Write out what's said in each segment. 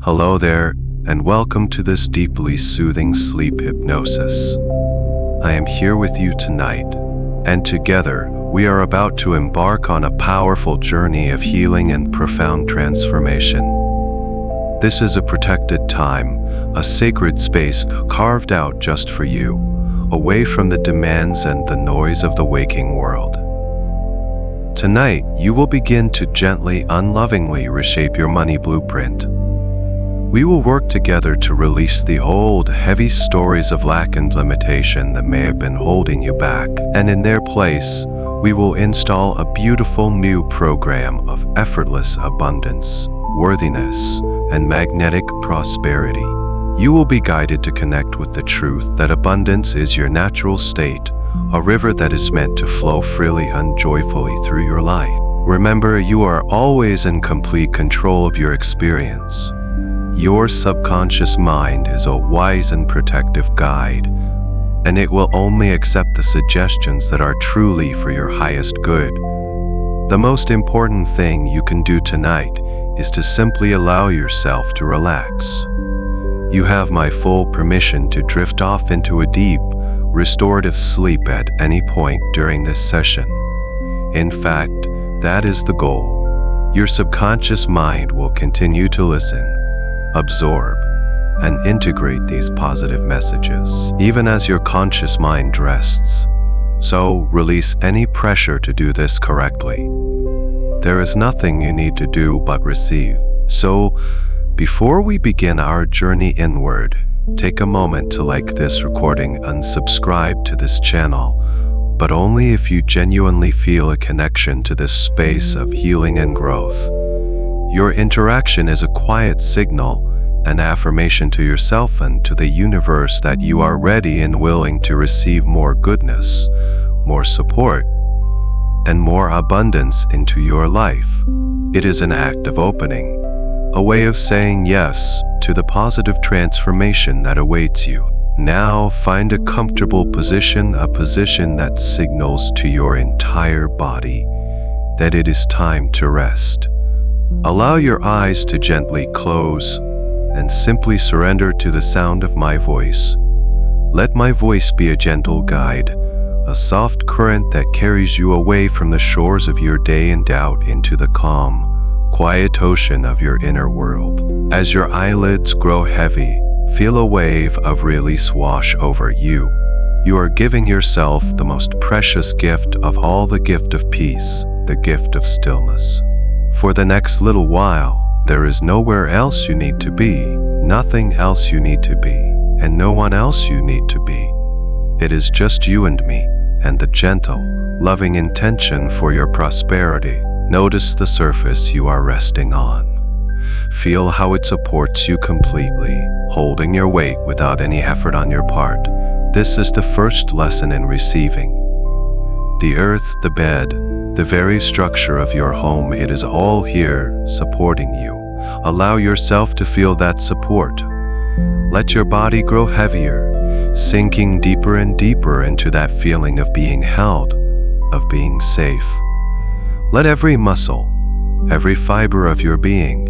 Hello there, and welcome to this deeply soothing sleep hypnosis. I am here with you tonight, and together we are about to embark on a powerful journey of healing and profound transformation. This is a protected time, a sacred space carved out just for you, away from the demands and the noise of the waking world. Tonight, you will begin to gently, unlovingly reshape your money blueprint. We will work together to release the old, heavy stories of lack and limitation that may have been holding you back, and in their place, we will install a beautiful new program of effortless abundance, worthiness, and magnetic prosperity. You will be guided to connect with the truth that abundance is your natural state, a river that is meant to flow freely and joyfully through your life. Remember, you are always in complete control of your experience. Your subconscious mind is a wise and protective guide, and it will only accept the suggestions that are truly for your highest good. The most important thing you can do tonight is to simply allow yourself to relax. You have my full permission to drift off into a deep, restorative sleep at any point during this session. In fact, that is the goal. Your subconscious mind will continue to listen, absorb, and integrate these positive messages, even as your conscious mind rests. So, release any pressure to do this correctly. There is nothing you need to do but receive. So, before we begin our journey inward, take a moment to like this recording and subscribe to this channel, but only if you genuinely feel a connection to this space of healing and growth. Your interaction is a quiet signal, an affirmation to yourself and to the universe that you are ready and willing to receive more goodness, more support, and more abundance into your life. It is an act of opening, a way of saying yes to the positive transformation that awaits you. Now find a comfortable position, a position that signals to your entire body that it is time to rest. Allow your eyes to gently close and simply surrender to the sound of my voice. Let my voice be a gentle guide, a soft current that carries you away from the shores of your day and out into the calm, quiet ocean of your inner world. As your eyelids grow heavy, feel a wave of release wash over you. You are giving yourself the most precious gift of all, the gift of peace, the gift of stillness. For the next little while, there is nowhere else you need to be, nothing else you need to be, and no one else you need to be. It is just you and me, and the gentle, loving intention for your prosperity. Notice the surface you are resting on. Feel how it supports you completely, holding your weight without any effort on your part. This is the first lesson in receiving. The earth, the bed, the very structure of your home, it is all here, supporting you. Allow yourself to feel that support. Let your body grow heavier, sinking deeper and deeper into that feeling of being held, of being safe. Let every muscle, every fiber of your being,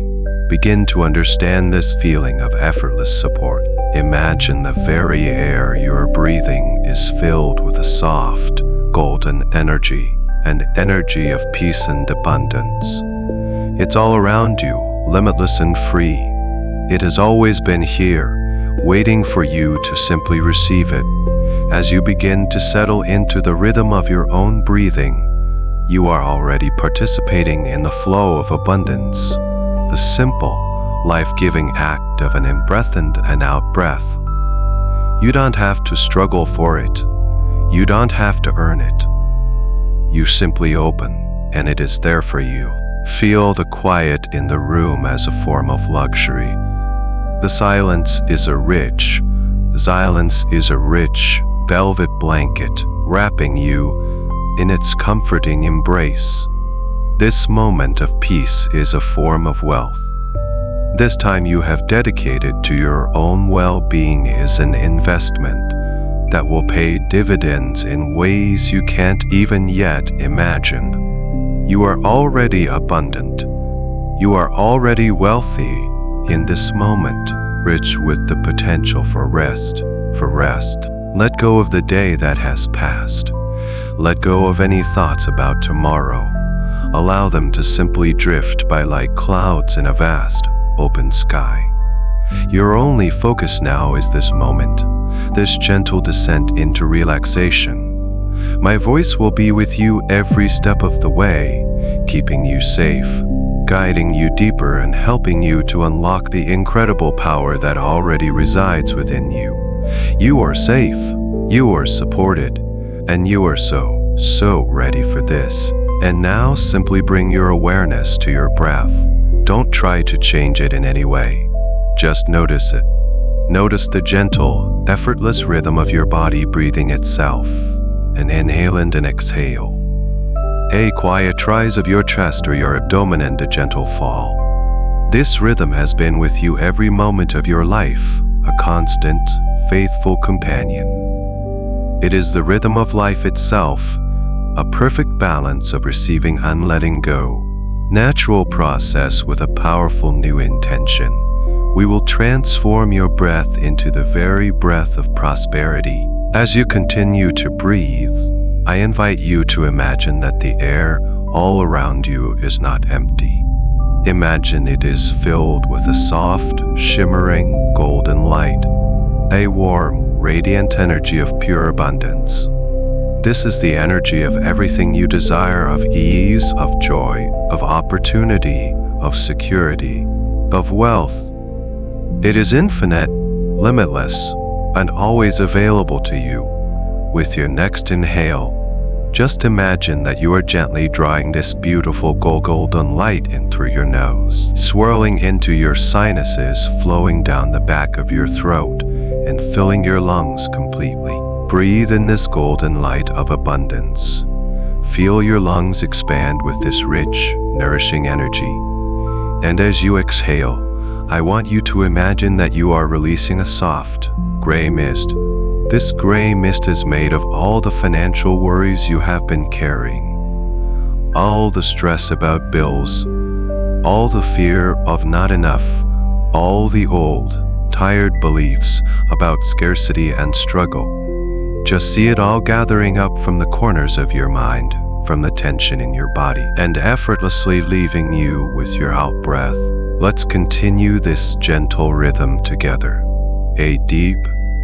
begin to understand this feeling of effortless support. Imagine the very air you are breathing is filled with a soft, golden energy, an energy of peace and abundance. It's all around you, limitless and free. It has always been here, waiting for you to simply receive it. As you begin to settle into the rhythm of your own breathing, you are already participating in the flow of abundance, the simple, life-giving act of an in-breath and an out-breath. You don't have to struggle for it. You don't have to earn it. You simply open, and it is there for you. Feel the quiet in the room as a form of luxury. The silence is a rich velvet blanket wrapping you in its comforting embrace. This moment of peace is a form of wealth. This time you have dedicated to your own well-being is an investment that will pay dividends in ways you can't even yet imagine. You are already abundant. You are already wealthy. in this moment, rich with the potential for rest. Let go of the day that has passed. Let go of any thoughts about tomorrow. Allow them to simply drift by like clouds in a vast, open sky. Your only focus now is this moment, this gentle descent into relaxation. My voice will be with you every step of the way, keeping you safe, guiding you deeper and helping you to unlock the incredible power that already resides within you. You are safe, you are supported, and you are so ready for this. And now simply bring your awareness to your breath. Don't try to change it in any way. Just notice it. Notice the gentle, effortless rhythm of your body breathing itself. An inhale and an exhale. A quiet rise of your chest or your abdomen and a gentle fall. This rhythm has been with you every moment of your life, a constant, faithful companion. It is the rhythm of life itself, a perfect balance of receiving and letting go. Natural process with a powerful new intention. We will transform your breath into the very breath of prosperity. As you continue to breathe, I invite you to imagine that the air all around you is not empty. Imagine it is filled with a soft, shimmering, golden light, a warm, radiant energy of pure abundance. This is the energy of everything you desire, of ease, of joy, of opportunity, of security, of wealth. It is infinite, limitless, and always available to you. With your next inhale, just imagine that you are gently drawing this beautiful golden light in through your nose, swirling into your sinuses, flowing down the back of your throat, and filling your lungs completely. Breathe in this golden light of abundance. Feel your lungs expand with this rich, nourishing energy. And as you exhale, I want you to imagine that you are releasing a soft, gray mist. This gray mist is made of all the financial worries you have been carrying, all the stress about bills, all the fear of not enough, all the old, tired beliefs about scarcity and struggle. Just see it all gathering up from the corners of your mind, from the tension in your body, and effortlessly leaving you with your out-breath. Let's continue this gentle rhythm together. A deep,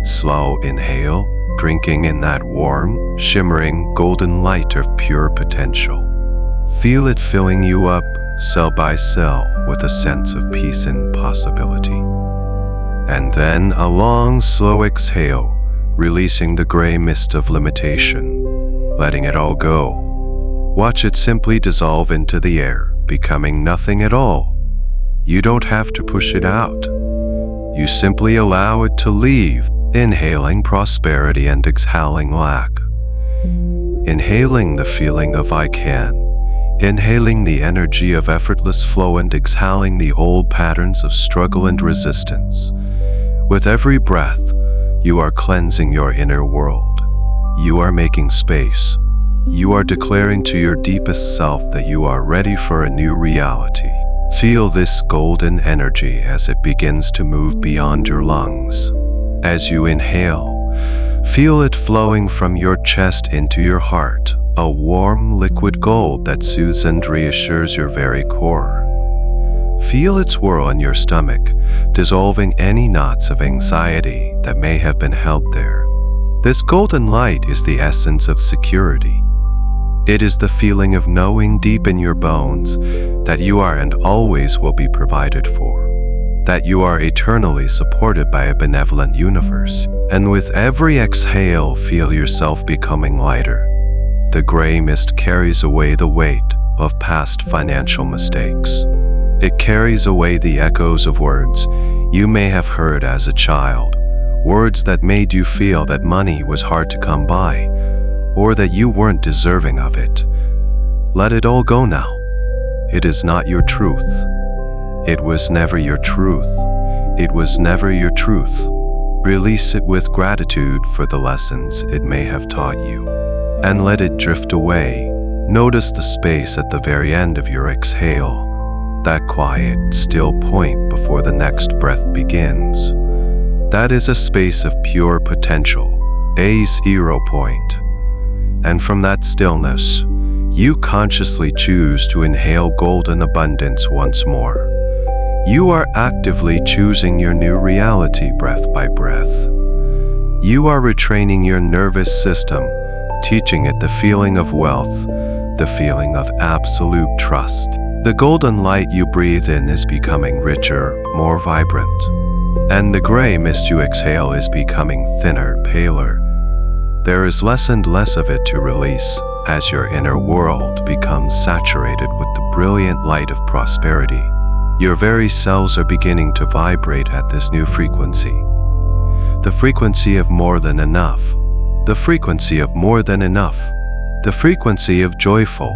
slow inhale, drinking in that warm, shimmering, golden light of pure potential. Feel it filling you up, cell by cell, with a sense of peace and possibility. And then a long, slow exhale, releasing the gray mist of limitation, letting it all go. Watch it simply dissolve into the air, becoming nothing at all. You don't have to push it out. You simply allow it to leave, inhaling prosperity and exhaling lack. Inhaling the feeling of I can. Inhaling the energy of effortless flow and exhaling the old patterns of struggle and resistance. With every breath, you are cleansing your inner world. You are making space. You are declaring to your deepest self that you are ready for a new reality. Feel this golden energy as it begins to move beyond your lungs. As you inhale, feel it flowing from your chest into your heart, a warm liquid gold that soothes and reassures your very core. Feel it swirl in your stomach, dissolving any knots of anxiety that may have been held there. This golden light is the essence of security. It is the feeling of knowing deep in your bones that you are and always will be provided for, that you are eternally supported by a benevolent universe. And with every exhale, feel yourself becoming lighter. The gray mist carries away the weight of past financial mistakes. It carries away the echoes of words you may have heard as a child, words that made you feel that money was hard to come by, or that you weren't deserving of it. Let it all go now. It is not your truth. It was never your truth. It was never your truth. Release it with gratitude for the lessons it may have taught you, and let it drift away. Notice the space at the very end of your exhale, that quiet, still point before the next breath begins. That is a space of pure potential, a 0 point. And from that stillness, you consciously choose to inhale golden abundance once more. You are actively choosing your new reality breath by breath. You are retraining your nervous system, teaching it the feeling of wealth, the feeling of absolute trust. The golden light you breathe in is becoming richer, more vibrant. And the gray mist you exhale is becoming thinner, paler. There is less and less of it to release as your inner world becomes saturated with the brilliant light of prosperity. Your very cells are beginning to vibrate at this new frequency. The frequency of more than enough. The frequency of more than enough. The frequency of joyful,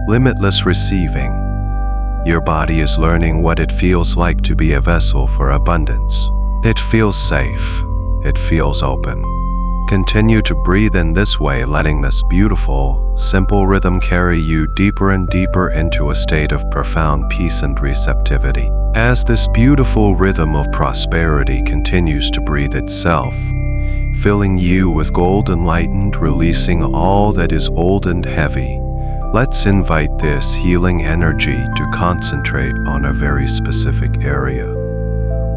limitless receiving. Your body is learning what it feels like to be a vessel for abundance. It feels safe. It feels open. Continue to breathe in this way, letting this beautiful, simple rhythm carry you deeper and deeper into a state of profound peace and receptivity. As this beautiful rhythm of prosperity continues to breathe itself, filling you with golden light and releasing all that is old and heavy, let's invite this healing energy to concentrate on a very specific area.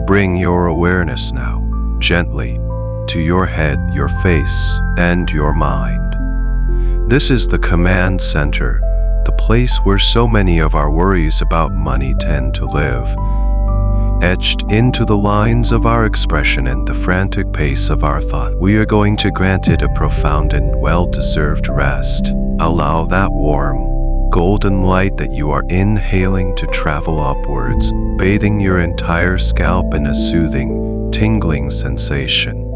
Bring your awareness now, gently, to your head, your face, and your mind. This is the command center, the place where so many of our worries about money tend to live. Etched into the lines of our expression and the frantic pace of our thought, we are going to grant it a profound and well-deserved rest. Allow that warm, golden light that you are inhaling to travel upwards, bathing your entire scalp in a soothing, tingling sensation.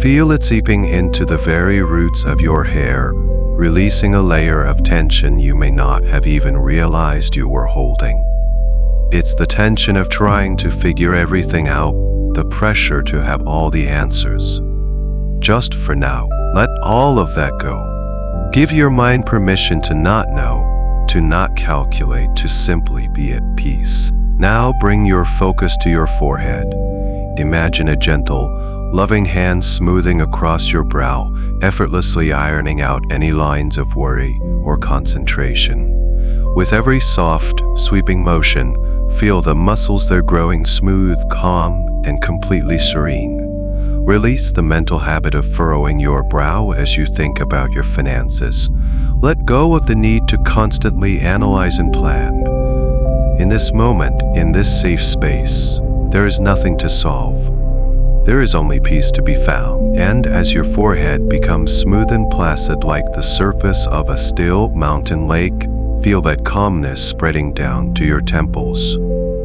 Feel it seeping into the very roots of your hair, releasing a layer of tension you may not have even realized you were holding. It's the tension of trying to figure everything out, the pressure to have all the answers. Just for now, let all of that go. Give your mind permission to not know, to not calculate, to simply be at peace. Now bring your focus to your forehead. Imagine a gentle, loving hand smoothing across your brow, effortlessly ironing out any lines of worry or concentration. With every soft, sweeping motion, feel the muscles they're growing smooth, calm, and completely serene. Release the mental habit of furrowing your brow as you think about your finances. Let go of the need to constantly analyze and plan. In this moment, in this safe space, there is nothing to solve. There is only peace to be found, and as your forehead becomes smooth and placid like the surface of a still mountain lake, feel that calmness spreading down to your temples.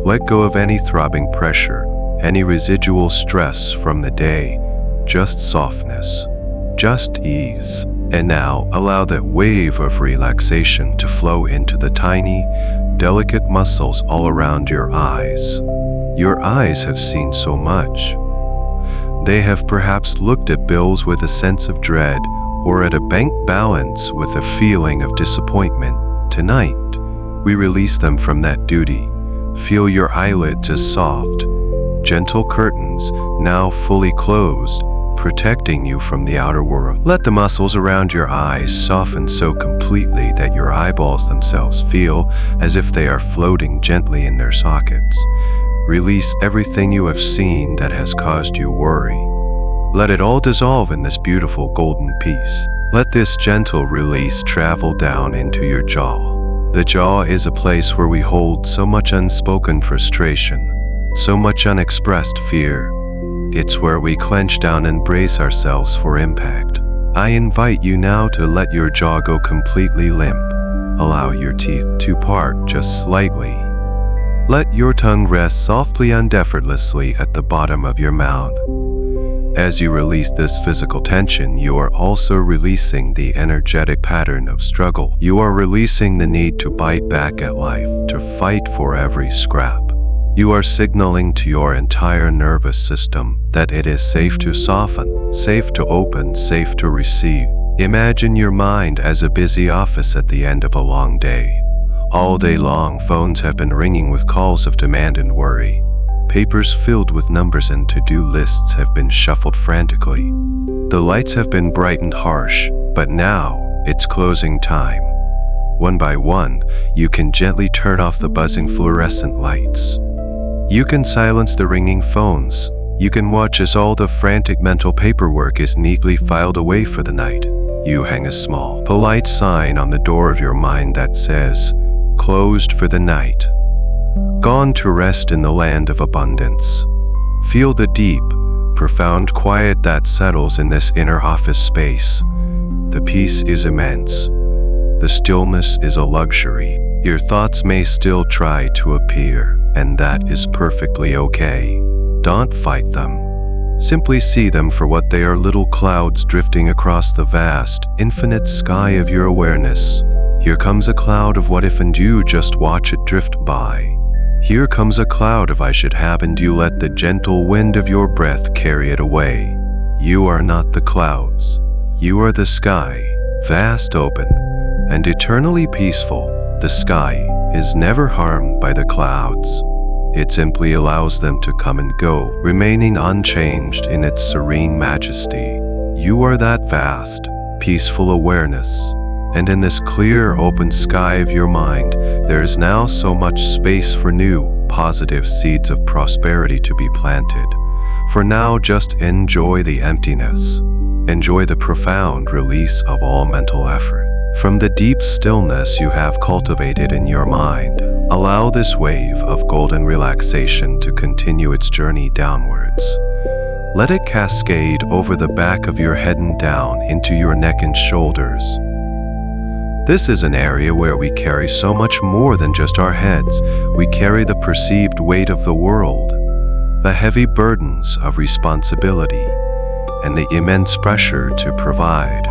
Let go of any throbbing pressure, any residual stress from the day, just softness, just ease. And now allow that wave of relaxation to flow into the tiny, delicate muscles all around your eyes. Your eyes have seen so much. They have perhaps looked at bills with a sense of dread, or at a bank balance with a feeling of disappointment. Tonight, we release them from that duty. Feel your eyelids as soft, gentle curtains, now fully closed, protecting you from the outer world. Let the muscles around your eyes soften so completely that your eyeballs themselves feel as if they are floating gently in their sockets. Release everything you have seen that has caused you worry. Let it all dissolve in this beautiful golden peace. Let this gentle release travel down into your jaw. The jaw is a place where we hold so much unspoken frustration, so much unexpressed fear. It's where we clench down and brace ourselves for impact. I invite you now to let your jaw go completely limp. Allow your teeth to part just slightly. Let your tongue rest softly and effortlessly at the bottom of your mouth. As you release this physical tension, you are also releasing the energetic pattern of struggle. You are releasing the need to bite back at life, to fight for every scrap. You are signaling to your entire nervous system that it is safe to soften, safe to open, safe to receive. Imagine your mind as a busy office at the end of a long day. All day long, phones have been ringing with calls of demand and worry. Papers filled with numbers and to-do lists have been shuffled frantically. The lights have been bright and harsh, but now it's closing time. One by one, you can gently turn off the buzzing fluorescent lights. You can silence the ringing phones. You can watch as all the frantic mental paperwork is neatly filed away for the night. You hang a small, polite sign on the door of your mind that says, "Closed for the night." Gone to rest in the land of abundance. Feel the deep, profound quiet that settles in this inner office space. The peace is immense. The stillness is a luxury. Your thoughts may still try to appear, and that is perfectly okay. Don't fight them. Simply see them for what they are, little clouds drifting across the vast, infinite sky of your awareness. Here comes a cloud of what if, and you just watch it drift by. Here comes a cloud of I should have, and you let the gentle wind of your breath carry it away. You are not the clouds. You are the sky, vast, open, and eternally peaceful. The sky is never harmed by the clouds. It simply allows them to come and go, remaining unchanged in its serene majesty. You are that vast, peaceful awareness. And in this clear, open sky of your mind, there is now so much space for new, positive seeds of prosperity to be planted. For now, just enjoy the emptiness. Enjoy the profound release of all mental effort. From the deep stillness you have cultivated in your mind, allow this wave of golden relaxation to continue its journey downwards. Let it cascade over the back of your head and down into your neck and shoulders. This is an area where we carry so much more than just our heads. We carry the perceived weight of the world, the heavy burdens of responsibility, and the immense pressure to provide.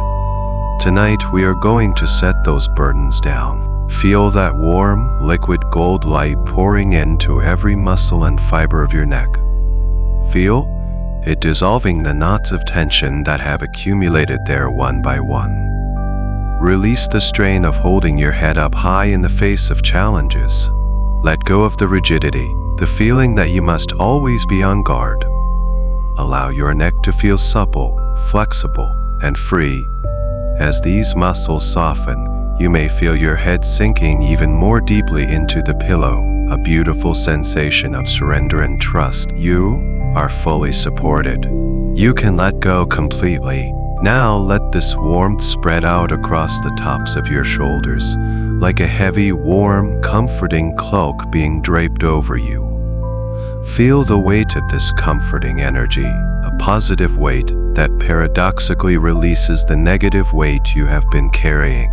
Tonight, we are going to set those burdens down. Feel that warm, liquid gold light pouring into every muscle and fiber of your neck. Feel it dissolving the knots of tension that have accumulated there one by one. Release the strain of holding your head up high in the face of challenges. Let go of the rigidity, the feeling that you must always be on guard. Allow your neck to feel supple, flexible, and free. As these muscles soften, you may feel your head sinking even more deeply into the pillow, a beautiful sensation of surrender and trust. You are fully supported. You can let go completely. Now let this warmth spread out across the tops of your shoulders, like a heavy, warm, comforting cloak being draped over you. Feel the weight of this comforting energy, a positive weight that paradoxically releases the negative weight you have been carrying.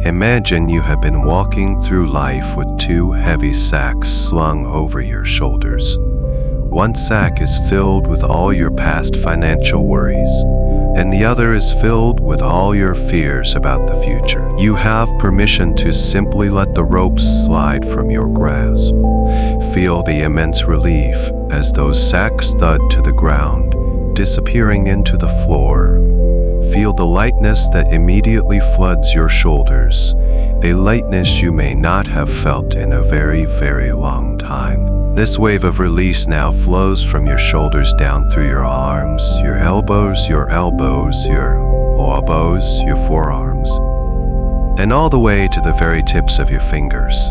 Imagine you have been walking through life with two heavy sacks slung over your shoulders. One sack is filled with all your past financial worries, and the other is filled with all your fears about the future. You have permission to simply let the ropes slide from your grasp. Feel the immense relief as those sacks thud to the ground, disappearing into the floor. Feel the lightness that immediately floods your shoulders, a lightness you may not have felt in a very, very long time. This wave of release now flows from your shoulders down through your arms, your elbows, your elbows, your elbows, your forearms, and all the way to the very tips of your fingers.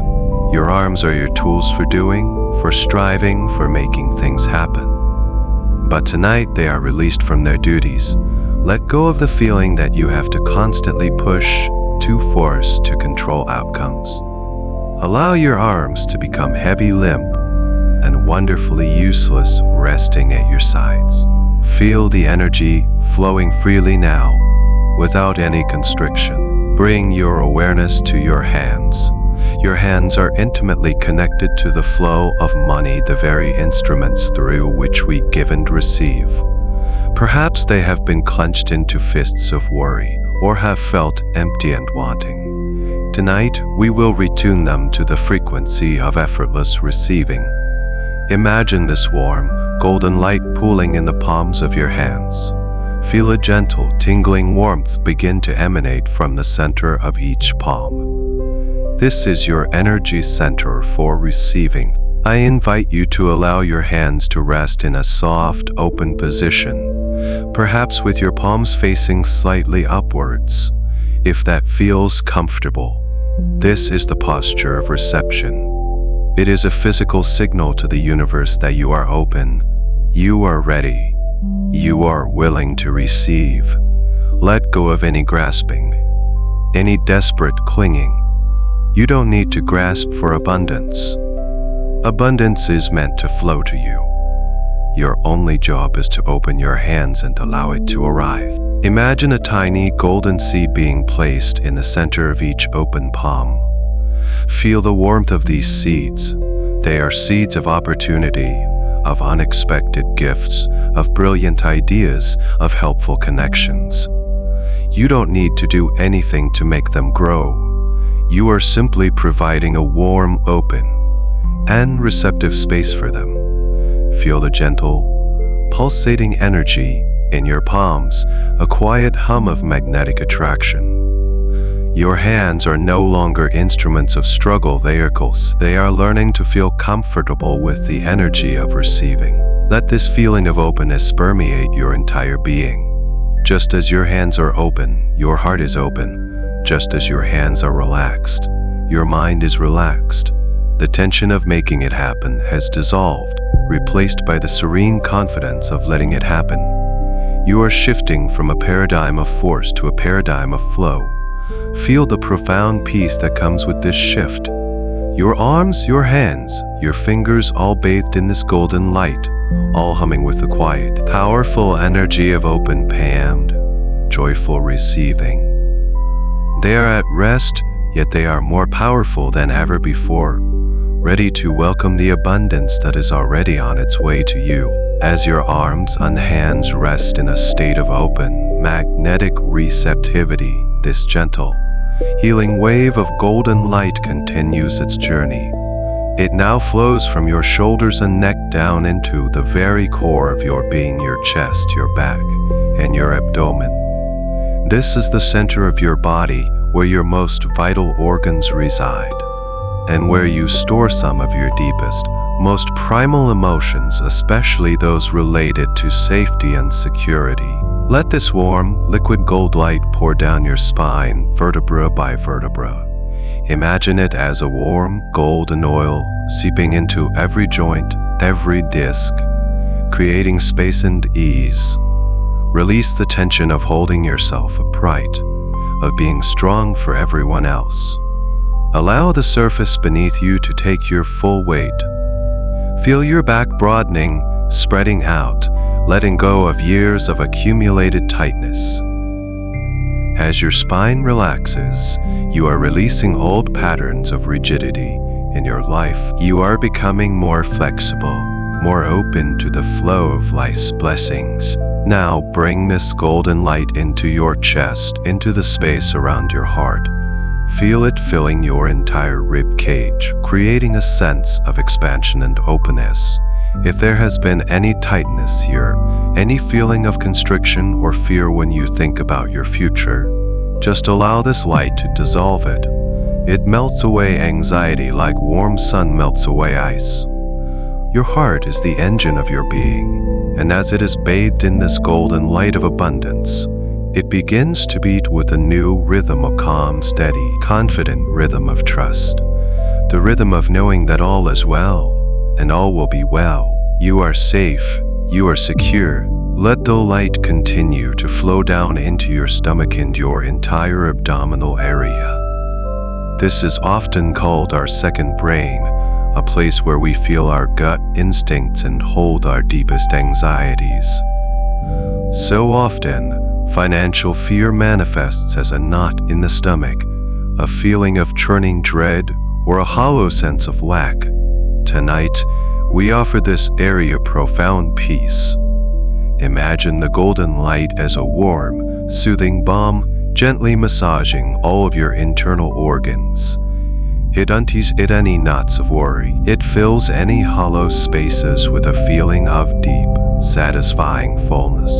Your arms are your tools for doing, for striving, for making things happen. But tonight they are released from their duties. Let go of the feeling that you have to constantly push, to force, to control outcomes. Allow your arms to become heavy, limp, and wonderfully useless, resting at your sides. Feel the energy flowing freely now, without any constriction. Bring your awareness to your hands. Your hands are intimately connected to the flow of money, the very instruments through which we give and receive. Perhaps they have been clenched into fists of worry, or have felt empty and wanting. Tonight, we will retune them to the frequency of effortless receiving. Imagine this warm, golden light pooling in the palms of your hands. Feel a gentle, tingling warmth begin to emanate from the center of each palm. This is your energy center for receiving. I invite you to allow your hands to rest in a soft, open position, perhaps with your palms facing slightly upwards, if that feels comfortable. This is the posture of reception. It is a physical signal to the universe that you are open, you are ready, you are willing to receive. Let go of any grasping, any desperate clinging. You don't need to grasp for abundance. Abundance is meant to flow to you. Your only job is to open your hands and allow it to arrive. Imagine a tiny golden seed being placed in the center of each open palm. Feel the warmth of these seeds. They are seeds of opportunity, of unexpected gifts, of brilliant ideas, of helpful connections. You don't need to do anything to make them grow. You are simply providing a warm, open, and receptive space for them. Feel the gentle, pulsating energy in your palms, a quiet hum of magnetic attraction. Your hands are no longer instruments of struggle vehicles. They are learning to feel comfortable with the energy of receiving. Let this feeling of openness permeate your entire being. Just as your hands are open, your heart is open. Just as your hands are relaxed, your mind is relaxed. The tension of making it happen has dissolved, replaced by the serene confidence of letting it happen. You are shifting from a paradigm of force to a paradigm of flow. Feel the profound peace that comes with this shift. Your arms, your hands, your fingers all bathed in this golden light, all humming with the quiet, powerful energy of open palmed, joyful receiving. They are at rest, yet they are more powerful than ever before, ready to welcome the abundance that is already on its way to you. As your arms and hands rest in a state of open, magnetic receptivity, this gentle, healing wave of golden light continues its journey. It now flows from your shoulders and neck down into the very core of your being, your chest, your back, and your abdomen. This is the center of your body where your most vital organs reside, and where you store some of your deepest, most primal emotions, especially those related to safety and security. Let this warm, liquid gold light pour down your spine, vertebra by vertebra. Imagine it as a warm, golden oil seeping into every joint, every disc, creating space and ease. Release the tension of holding yourself upright, of being strong for everyone else. Allow the surface beneath you to take your full weight. Feel your back broadening, spreading out, letting go of years of accumulated tightness. As your spine relaxes, you are releasing old patterns of rigidity in your life. You are becoming more flexible, more open to the flow of life's blessings. Now bring this golden light into your chest, into the space around your heart. Feel it filling your entire rib cage, creating a sense of expansion and openness. If there has been any tightness here, any feeling of constriction or fear when you think about your future, just allow this light to dissolve it. It melts away anxiety like warm sun melts away ice. Your heart is the engine of your being, and as it is bathed in this golden light of abundance, it begins to beat with a new rhythm, a calm, steady, confident rhythm of trust. The rhythm of knowing that all is well, and all will be well. You are safe, you are secure. Let the light continue to flow down into your stomach and your entire abdominal area. This is often called our second brain, a place where we feel our gut instincts and hold our deepest anxieties. So often, financial fear manifests as a knot in the stomach, a feeling of churning dread, or a hollow sense of lack. Tonight, we offer this area profound peace. Imagine the golden light as a warm, soothing balm, gently massaging all of your internal organs. It unties any knots of worry. It fills any hollow spaces with a feeling of deep, satisfying fullness.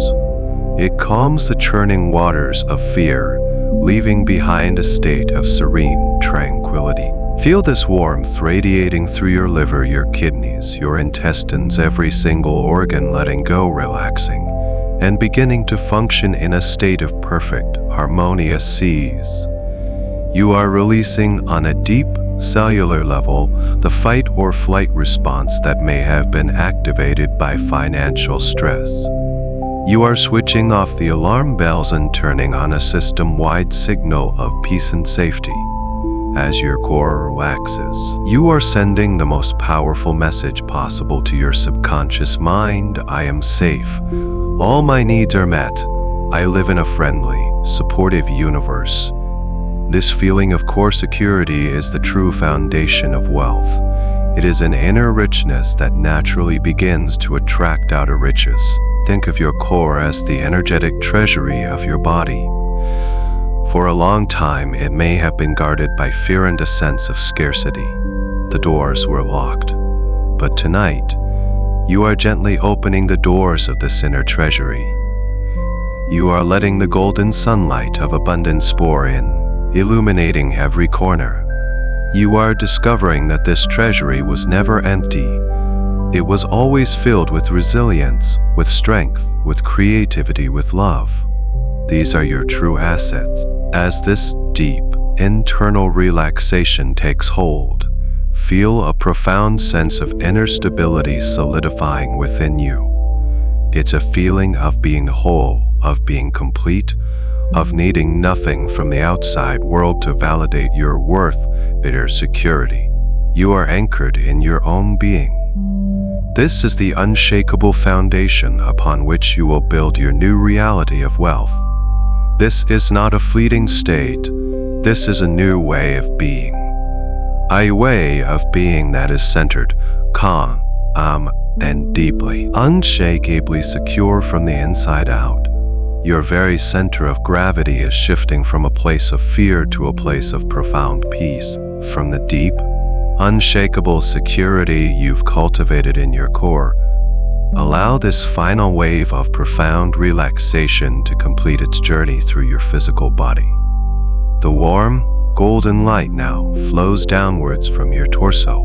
It calms the churning waters of fear, leaving behind a state of serene tranquility. tranquility. Feel this warmth radiating through your liver, your kidneys, your intestines, every single organ letting go, relaxing, and beginning to function in a state of perfect, harmonious ease. You are releasing on a deep cellular level the fight or flight response that may have been activated by financial stress. You are switching off the alarm bells and turning on a system-wide signal of peace and safety. As your core relaxes, you are sending the most powerful message possible to your subconscious mind. I am safe. All my needs are met. I live in a friendly, supportive universe. This feeling of core security is the true foundation of wealth. It is an inner richness that naturally begins to attract outer riches. Think of your core as the energetic treasury of your body. For a long time, it may have been guarded by fear and a sense of scarcity. The doors were locked. But tonight, you are gently opening the doors of this inner treasury. You are letting the golden sunlight of abundance pour in, illuminating every corner. You are discovering that this treasury was never empty. It was always filled with resilience, with strength, with creativity, with love. These are your true assets. As this deep, internal relaxation takes hold, feel a profound sense of inner stability solidifying within you. It's a feeling of being whole, of being complete, of needing nothing from the outside world to validate your worth and your security. You are anchored in your own being. This is the unshakable foundation upon which you will build your new reality of wealth. This is not a fleeting state. This is a new way of being. A way of being that is centered, calm, and deeply, unshakably secure from the inside out. Your very center of gravity is shifting from a place of fear to a place of profound peace. From the deep, unshakable security you've cultivated in your core, allow this final wave of profound relaxation to complete its journey through your physical body. The warm, golden light now flows downwards from your torso,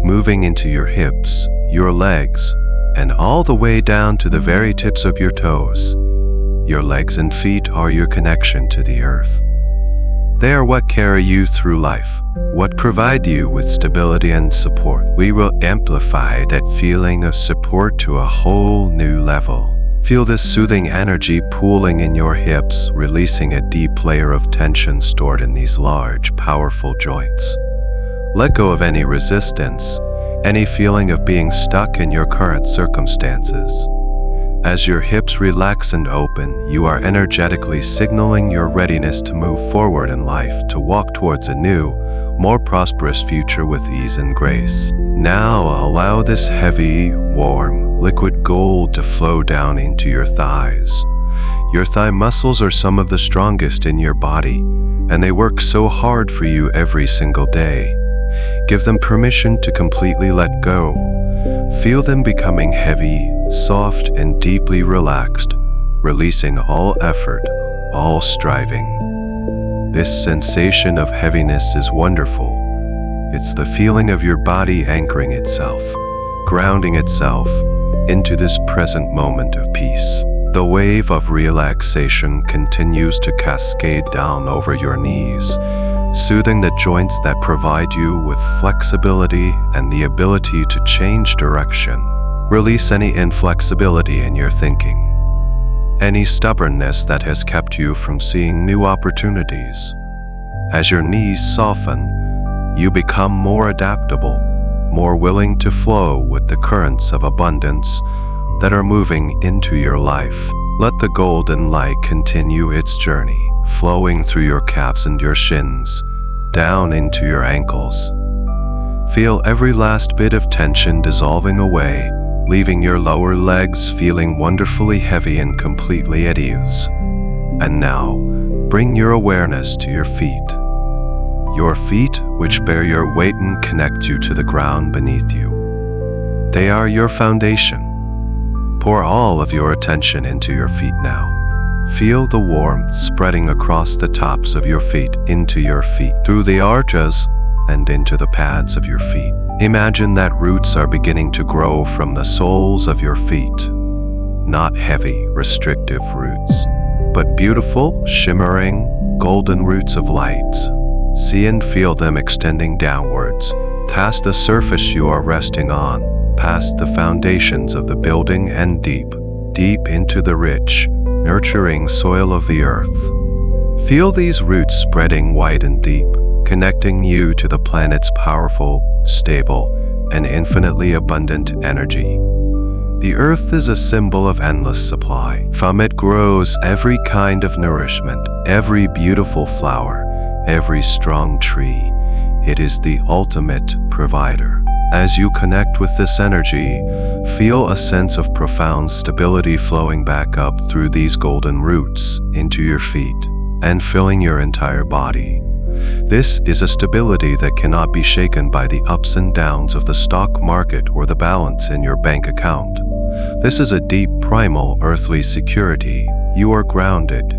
moving into your hips, your legs, and all the way down to the very tips of your toes. Your legs and feet are your connection to the earth. They are what carry you through life, what provide you with stability and support. We will amplify that feeling of support to a whole new level. Feel this soothing energy pooling in your hips, releasing a deep layer of tension stored in these large, powerful joints. Let go of any resistance, any feeling of being stuck in your current circumstances. As your hips relax and open, you are energetically signaling your readiness to move forward in life, to walk towards a new, more prosperous future with ease and grace. Now allow this heavy, warm, liquid gold to flow down into your thighs. Your thigh muscles are some of the strongest in your body, and they work so hard for you every single day. Give them permission to completely let go. Feel them becoming heavy, soft, and deeply relaxed, releasing all effort, all striving. This sensation of heaviness is wonderful. It's the feeling of your body anchoring itself, grounding itself into this present moment of peace. The wave of relaxation continues to cascade down over your knees, soothing the joints that provide you with flexibility and the ability to change direction. Release any inflexibility in your thinking, any stubbornness that has kept you from seeing new opportunities. As your knees soften, you become more adaptable, more willing to flow with the currents of abundance that are moving into your life. Let the golden light continue its journey, flowing through your calves and your shins, down into your ankles. Feel every last bit of tension dissolving away, leaving your lower legs feeling wonderfully heavy and completely at ease. And now, bring your awareness to your feet. Your feet, which bear your weight and connect you to the ground beneath you. They are your foundation. Pour all of your attention into your feet now. Feel the warmth spreading across the tops of your feet, into your feet, through the arches, and into the pads of your feet. Imagine that roots are beginning to grow from the soles of your feet. Not heavy, restrictive roots, but beautiful, shimmering, golden roots of light. See and feel them extending downwards, past the surface you are resting on, past the foundations of the building and deep, deep into the rich, nurturing soil of the earth. Feel these roots spreading wide and deep, connecting you to the planet's powerful, stable, and infinitely abundant energy. The earth is a symbol of endless supply. From it grows every kind of nourishment, every beautiful flower, every strong tree. It is the ultimate provider. As you connect with this energy, feel a sense of profound stability flowing back up through these golden roots into your feet and filling your entire body. This is a stability that cannot be shaken by the ups and downs of the stock market or the balance in your bank account. This is a deep, primal, earthly security. You are grounded.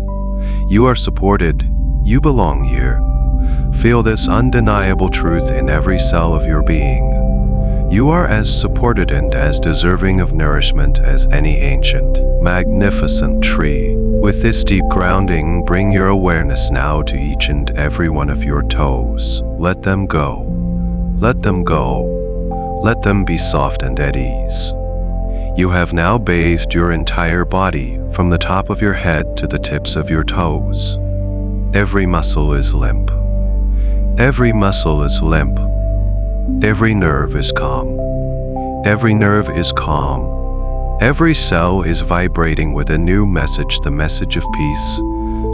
You are supported. You belong here. Feel this undeniable truth in every cell of your being. You are as supported and as deserving of nourishment as any ancient, magnificent tree. With this deep grounding, bring your awareness now to each and every one of your toes. Let them go. Let them go. Let them be soft and at ease. You have now bathed your entire body from the top of your head to the tips of your toes. Every muscle is limp. Every muscle is limp. Every nerve is calm. Every nerve is calm. Every cell is vibrating with a new message, the message of peace,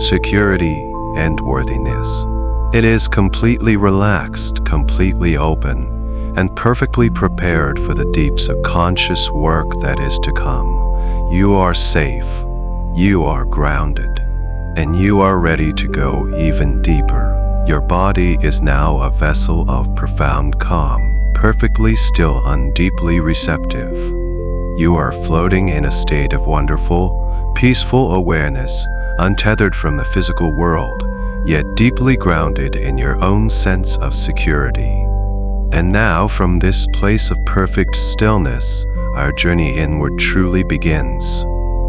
security, and worthiness. It is completely relaxed, completely open, and perfectly prepared for the deep subconscious work that is to come. You are safe, you are grounded, and you are ready to go even deeper. Your body is now a vessel of profound calm, perfectly still and deeply receptive. You are floating in a state of wonderful, peaceful awareness, untethered from the physical world, yet deeply grounded in your own sense of security. And now, from this place of perfect stillness, our journey inward truly begins.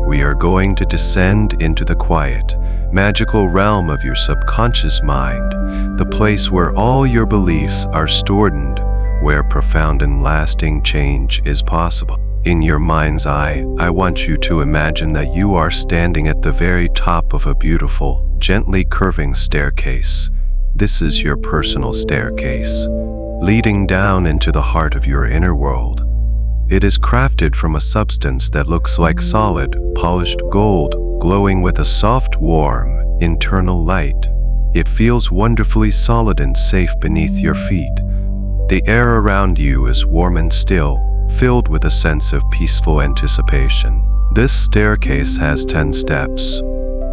We are going to descend into the quiet, magical realm of your subconscious mind, the place where all your beliefs are stored and where profound and lasting change is possible. In your mind's eye, I want you to imagine that you are standing at the very top of a beautiful, gently curving staircase. This is your personal staircase, leading down into the heart of your inner world. It is crafted from a substance that looks like solid, polished gold, glowing with a soft, warm, internal light. It feels wonderfully solid and safe beneath your feet. The air around you is warm and still, filled with a sense of peaceful anticipation. This staircase has 10 steps,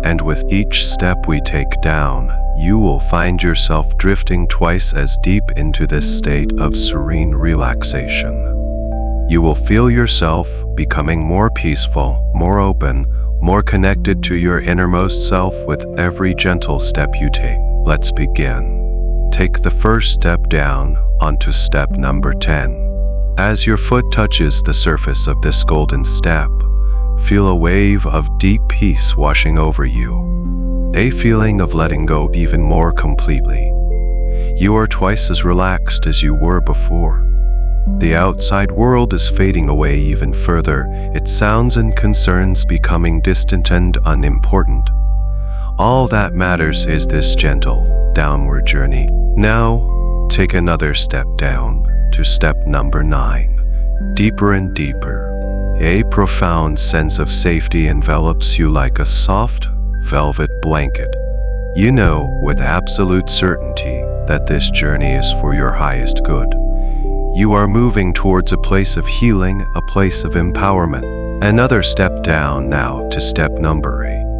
and with each step we take down, you will find yourself drifting twice as deep into this state of serene relaxation. You will feel yourself becoming more peaceful, more open, more connected to your innermost self with every gentle step you take. Let's begin. Take the first step down onto step number 10. As your foot touches the surface of this golden step, feel a wave of deep peace washing over you, a feeling of letting go even more completely. You are twice as relaxed as you were before. The outside world is fading away even further, its sounds and concerns becoming distant and unimportant. All that matters is this gentle, downward journey. Now, take another step down to step number 9. Deeper and deeper. A profound sense of safety envelops you like a soft, velvet blanket. You know with absolute certainty that this journey is for your highest good. You are moving towards a place of healing, a place of empowerment. Another step down now to step number 8.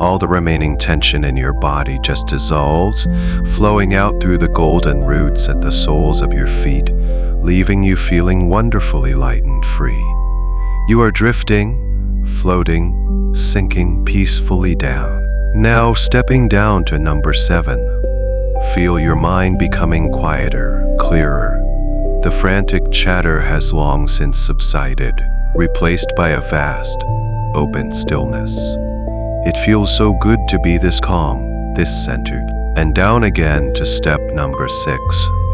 All the remaining tension in your body just dissolves, flowing out through the golden roots at the soles of your feet, leaving you feeling wonderfully light and free. You are drifting, floating, sinking peacefully down. Now stepping down to number 7. Feel your mind becoming quieter, clearer. The frantic chatter has long since subsided, replaced by a vast, open stillness. It feels so good to be this calm, this centered. And down again to step number 6,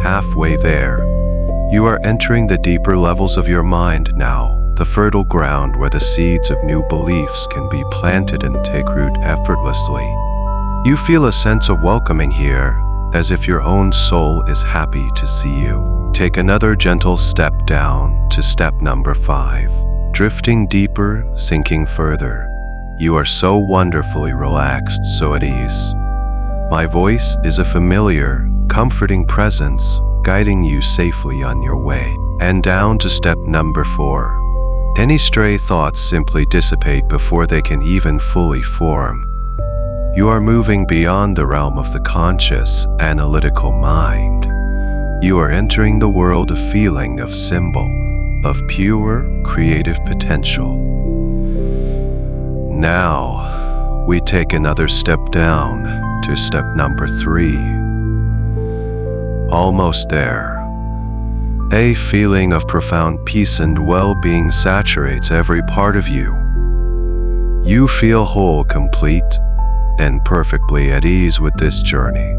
halfway there. You are entering the deeper levels of your mind now, the fertile ground where the seeds of new beliefs can be planted and take root effortlessly. You feel a sense of welcoming here, as if your own soul is happy to see you. Take another gentle step down to step number 5. Drifting deeper, sinking further. You are so wonderfully relaxed, so at ease. My voice is a familiar, comforting presence, guiding you safely on your way. And down to step number 4. Any stray thoughts simply dissipate before they can even fully form. You are moving beyond the realm of the conscious, analytical mind. You are entering the world of feeling, of symbol, of pure, creative potential. Now, we take another step down to step number 3. Almost there. A feeling of profound peace and well-being saturates every part of you. You feel whole, complete, and perfectly at ease with this journey.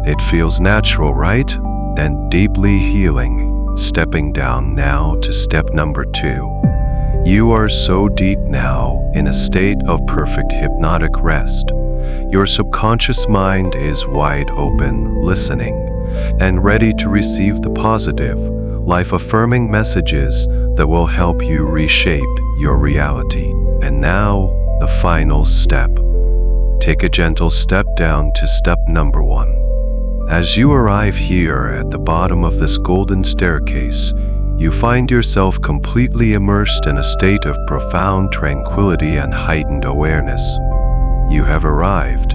It feels natural, right? And deeply healing. Stepping down now to step number 2. You are so deep now in a state of perfect hypnotic rest. Your subconscious mind is wide open, listening, and ready to receive the positive, life-affirming messages that will help you reshape your reality. And now, the final step. Take a gentle step down to step number 1. As you arrive here at the bottom of this golden staircase, you find yourself completely immersed in a state of profound tranquility and heightened awareness. You have arrived.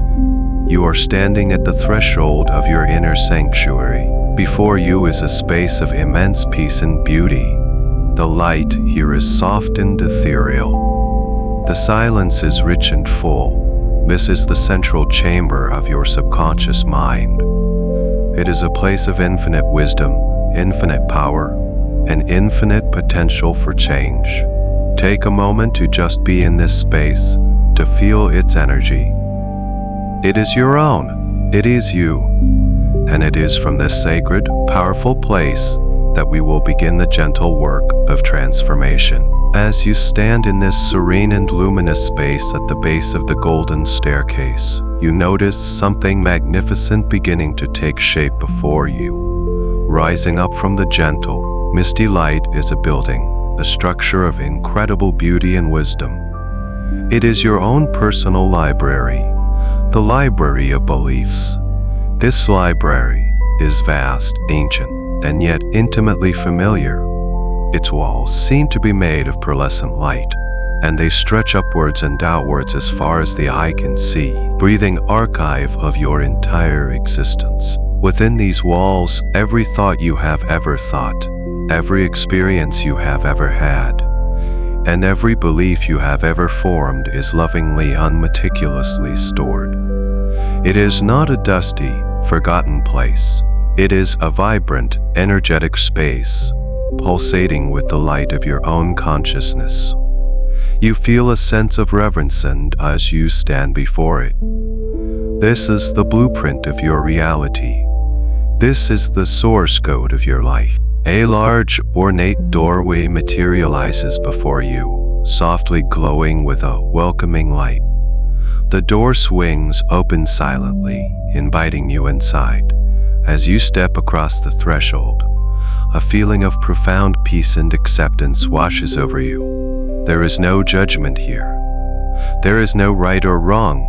You are standing at the threshold of your inner sanctuary. Before you is a space of immense peace and beauty. The light here is soft and ethereal. The silence is rich and full. This is the central chamber of your subconscious mind. It is a place of infinite wisdom, infinite power, and infinite potential for change. Take a moment to just be in this space, to feel its energy. It is your own. It is you. And it is from this sacred, powerful place that we will begin the gentle work of transformation. As you stand in this serene and luminous space at the base of the golden staircase, you notice something magnificent beginning to take shape before you. Rising up from the gentle, misty light is a building, a structure of incredible beauty and wisdom. It is your own personal library, the library of beliefs. This library is vast, ancient, and yet intimately familiar. Its walls seem to be made of pearlescent light, and they stretch upwards and outwards as far as the eye can see, breathing archive of your entire existence. Within these walls, every thought you have ever thought, every experience you have ever had, and every belief you have ever formed is lovingly, unmeticulously stored. It is not a dusty, forgotten place. It is a vibrant, energetic space, pulsating with the light of your own consciousness. You feel a sense of reverence as you stand before it. This is the blueprint of your reality. This is the source code of your life. A large, ornate doorway materializes before you, softly glowing with a welcoming light. The door swings open silently, inviting you inside. As you step across the threshold, a feeling of profound peace and acceptance washes over you. There is no judgment here. There is no right or wrong.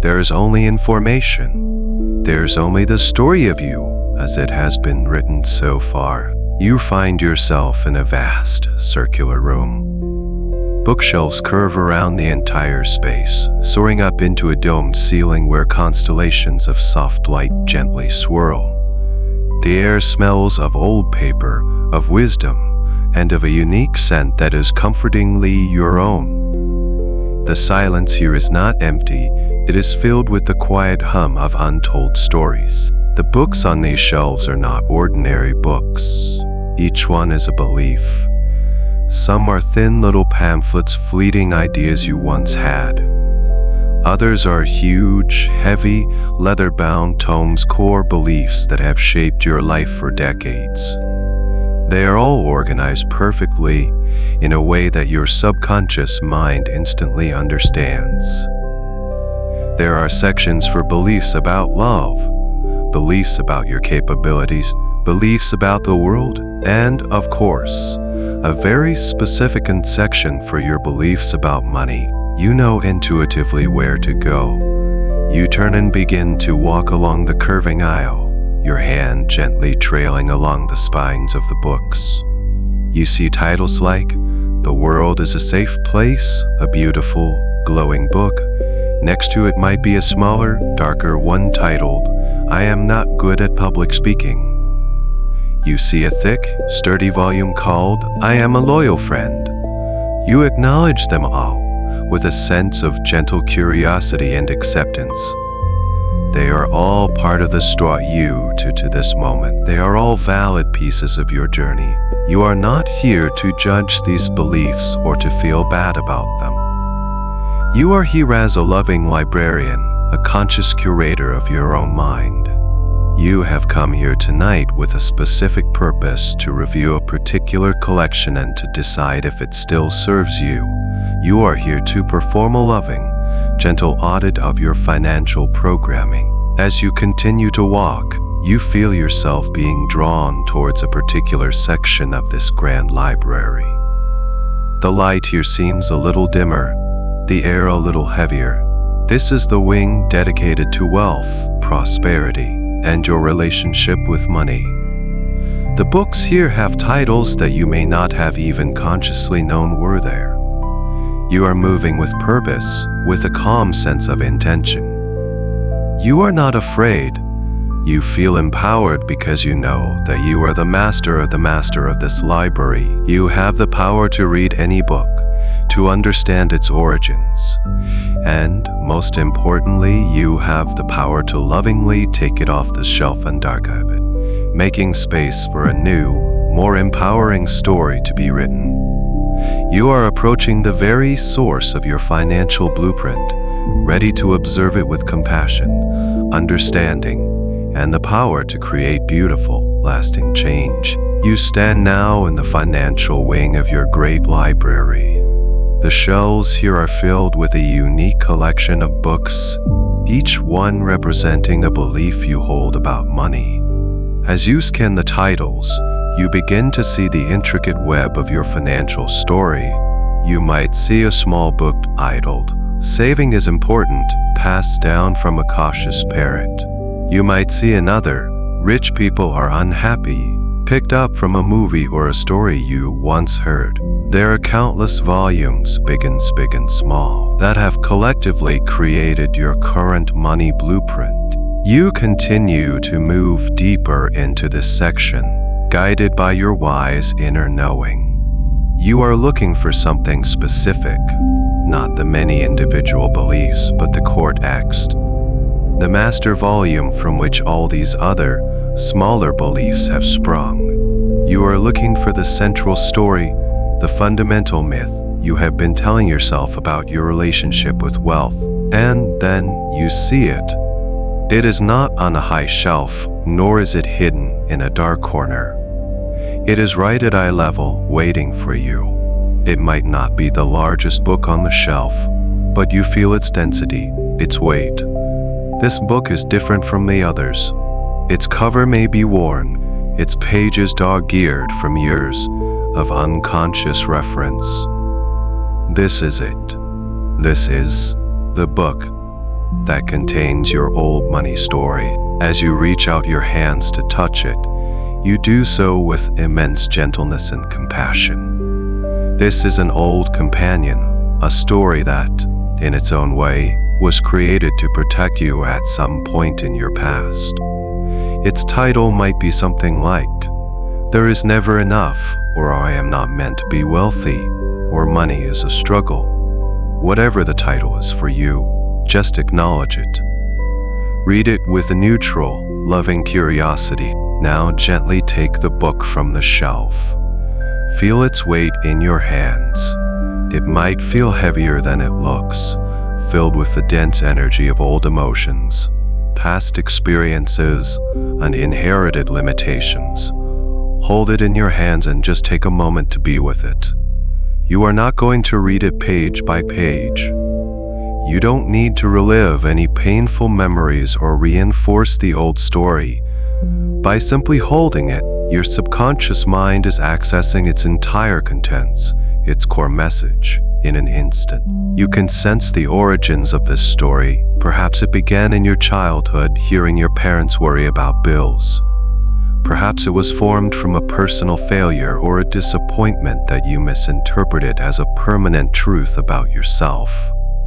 There is only information. There's only the story of you as it has been written so far. You find yourself in a vast, circular room. Bookshelves curve around the entire space, soaring up into a domed ceiling where constellations of soft light gently swirl. The air smells of old paper, of wisdom, and of a unique scent that is comfortingly your own. The silence here is not empty, It is filled with the quiet hum of untold stories. The books on these shelves are not ordinary books. Each one is a belief. Some are thin little pamphlets, fleeting ideas you once had. Others are huge, heavy, leather-bound tomes, core beliefs that have shaped your life for decades. They are all organized perfectly in a way that your subconscious mind instantly understands. There are sections for beliefs about love, beliefs about your capabilities, beliefs about the world, and, of course, a very specific section for your beliefs about money. You know intuitively where to go. You turn and begin to walk along the curving aisle, your hand gently trailing along the spines of the books. You see titles like "The World is a Safe Place," a beautiful, glowing book. Next to it might be a smaller, darker one titled, "I Am Not Good at Public Speaking." You see a thick, sturdy volume called, "I Am a Loyal Friend." You acknowledge them all with a sense of gentle curiosity and acceptance. They are all part of the story you to this moment. They are all valid pieces of your journey. You are not here to judge these beliefs or to feel bad about them. You are here as a loving librarian, a conscious curator of your own mind. You have come here tonight with a specific purpose to review a particular collection and to decide if it still serves you. You are here to perform a loving, gentle audit of your financial programming. As you continue to walk, you feel yourself being drawn towards a particular section of this grand library. The light here seems a little dimmer, the air a little heavier. This is the wing dedicated to wealth, prosperity, and your relationship with money. The books here have titles that you may not have even consciously known were there. You are moving with purpose, with a calm sense of intention. You are not afraid. You feel empowered because you know that you are the master of this library. You have the power to read any book, to understand its origins, and, most importantly, you have the power to lovingly take it off the shelf and archive it, making space for a new, more empowering story to be written. You are approaching the very source of your financial blueprint, ready to observe it with compassion, understanding, and the power to create beautiful, lasting change. You stand now in the financial wing of your great library. The shelves here are filled with a unique collection of books, each one representing a belief you hold about money. As you scan the titles, you begin to see the intricate web of your financial story. You might see a small book titled, "Saving is Important," passed down from a cautious parent. You might see another, "Rich People Are Unhappy," picked up from a movie or a story you once heard. There are countless volumes, big and small, that have collectively created your current money blueprint. You continue to move deeper into this section, guided by your wise inner knowing. You are looking for something specific, not the many individual beliefs, but the core text, the master volume from which all these other, smaller beliefs have sprung. You are looking for the central story, the fundamental myth you have been telling yourself about your relationship with wealth, and then you see it. It is not on a high shelf, nor is it hidden in a dark corner. It is right at eye level, waiting for you. It might not be the largest book on the shelf, but you feel its density, its weight. This book is different from the others. Its cover may be worn, its pages dog-eared from years of unconscious reference. This is it. This is the book that contains your old money story. As you reach out your hands to touch it, you do so with immense gentleness and compassion. This is an old companion, a story that, in its own way, was created to protect you at some point in your past. Its title might be something like, "There is never enough," or "I am not meant to be wealthy," or "Money is a struggle." Whatever the title is for you, just acknowledge it. Read it with a neutral, loving curiosity. Now gently take the book from the shelf. Feel its weight in your hands. It might feel heavier than it looks, filled with the dense energy of old emotions, past experiences, and inherited limitations. Hold it in your hands and just take a moment to be with it. You are not going to read it page by page. You don't need to relive any painful memories or reinforce the old story. By simply holding it, your subconscious mind is accessing its entire contents, its core message, in an instant. You can sense the origins of this story. Perhaps it began in your childhood, hearing your parents worry about bills. Perhaps it was formed from a personal failure or a disappointment that you misinterpreted as a permanent truth about yourself.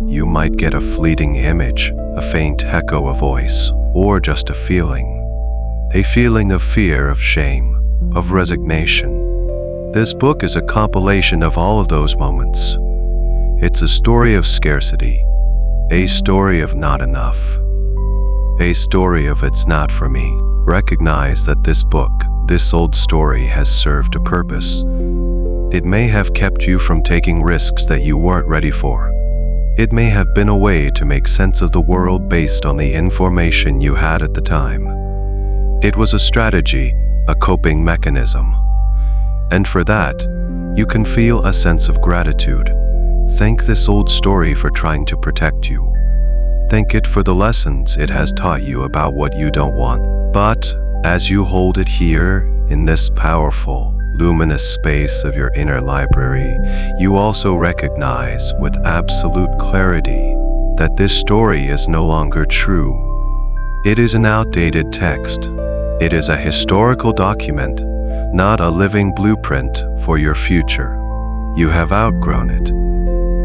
You might get a fleeting image, a faint echo, a voice, or just a feeling. A feeling of fear, of shame, of resignation. This book is a compilation of all of those moments. It's a story of scarcity, a story of not enough, a story of it's not for me. Recognize that this book, this old story, has served a purpose. It may have kept you from taking risks that you weren't ready for. It may have been a way to make sense of the world based on the information you had at the time. It was a strategy, a coping mechanism. And for that, you can feel a sense of gratitude. Thank this old story for trying to protect you. Thank it for the lessons it has taught you about what you don't want. But as you hold it here, in this powerful, luminous space of your inner library, you also recognize with absolute clarity that this story is no longer true. It is an outdated text. It is a historical document, not a living blueprint for your future. You have outgrown it.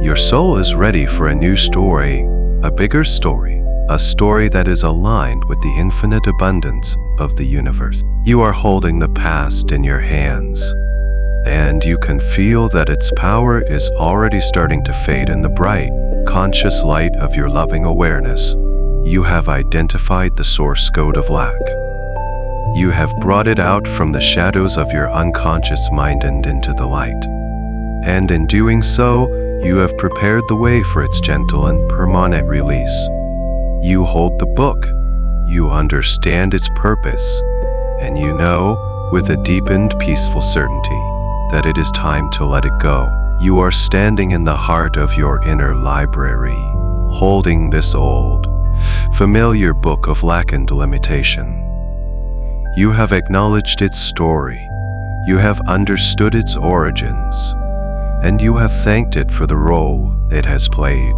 Your soul is ready for a new story, a bigger story, a story that is aligned with the infinite abundance of the universe. You are holding the past in your hands, and you can feel that its power is already starting to fade in the bright, conscious light of your loving awareness. You have identified the source code of lack. You have brought it out from the shadows of your unconscious mind and into the light. And in doing so, you have prepared the way for its gentle and permanent release. You hold the book, you understand its purpose, and you know, with a deepened, peaceful certainty, that it is time to let it go. You are standing in the heart of your inner library, holding this old, familiar book of lack and limitation. You have acknowledged its story, you have understood its origins, and you have thanked it for the role it has played.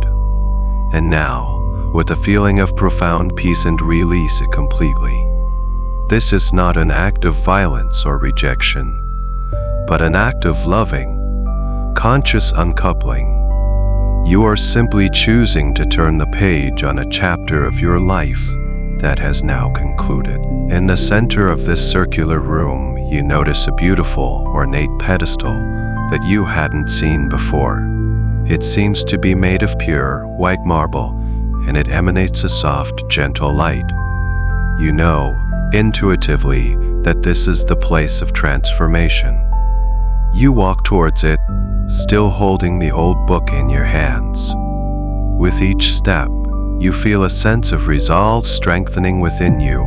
And now, with a feeling of profound peace and release it completely. This is not an act of violence or rejection, but an act of loving, conscious uncoupling. You are simply choosing to turn the page on a chapter of your life that has now concluded. In the center of this circular room, you notice a beautiful, ornate pedestal that you hadn't seen before. It seems to be made of pure, white marble, and it emanates a soft, gentle light. You know, intuitively, that this is the place of transformation. You walk towards it, still holding the old book in your hands. With each step, you feel a sense of resolve strengthening within you.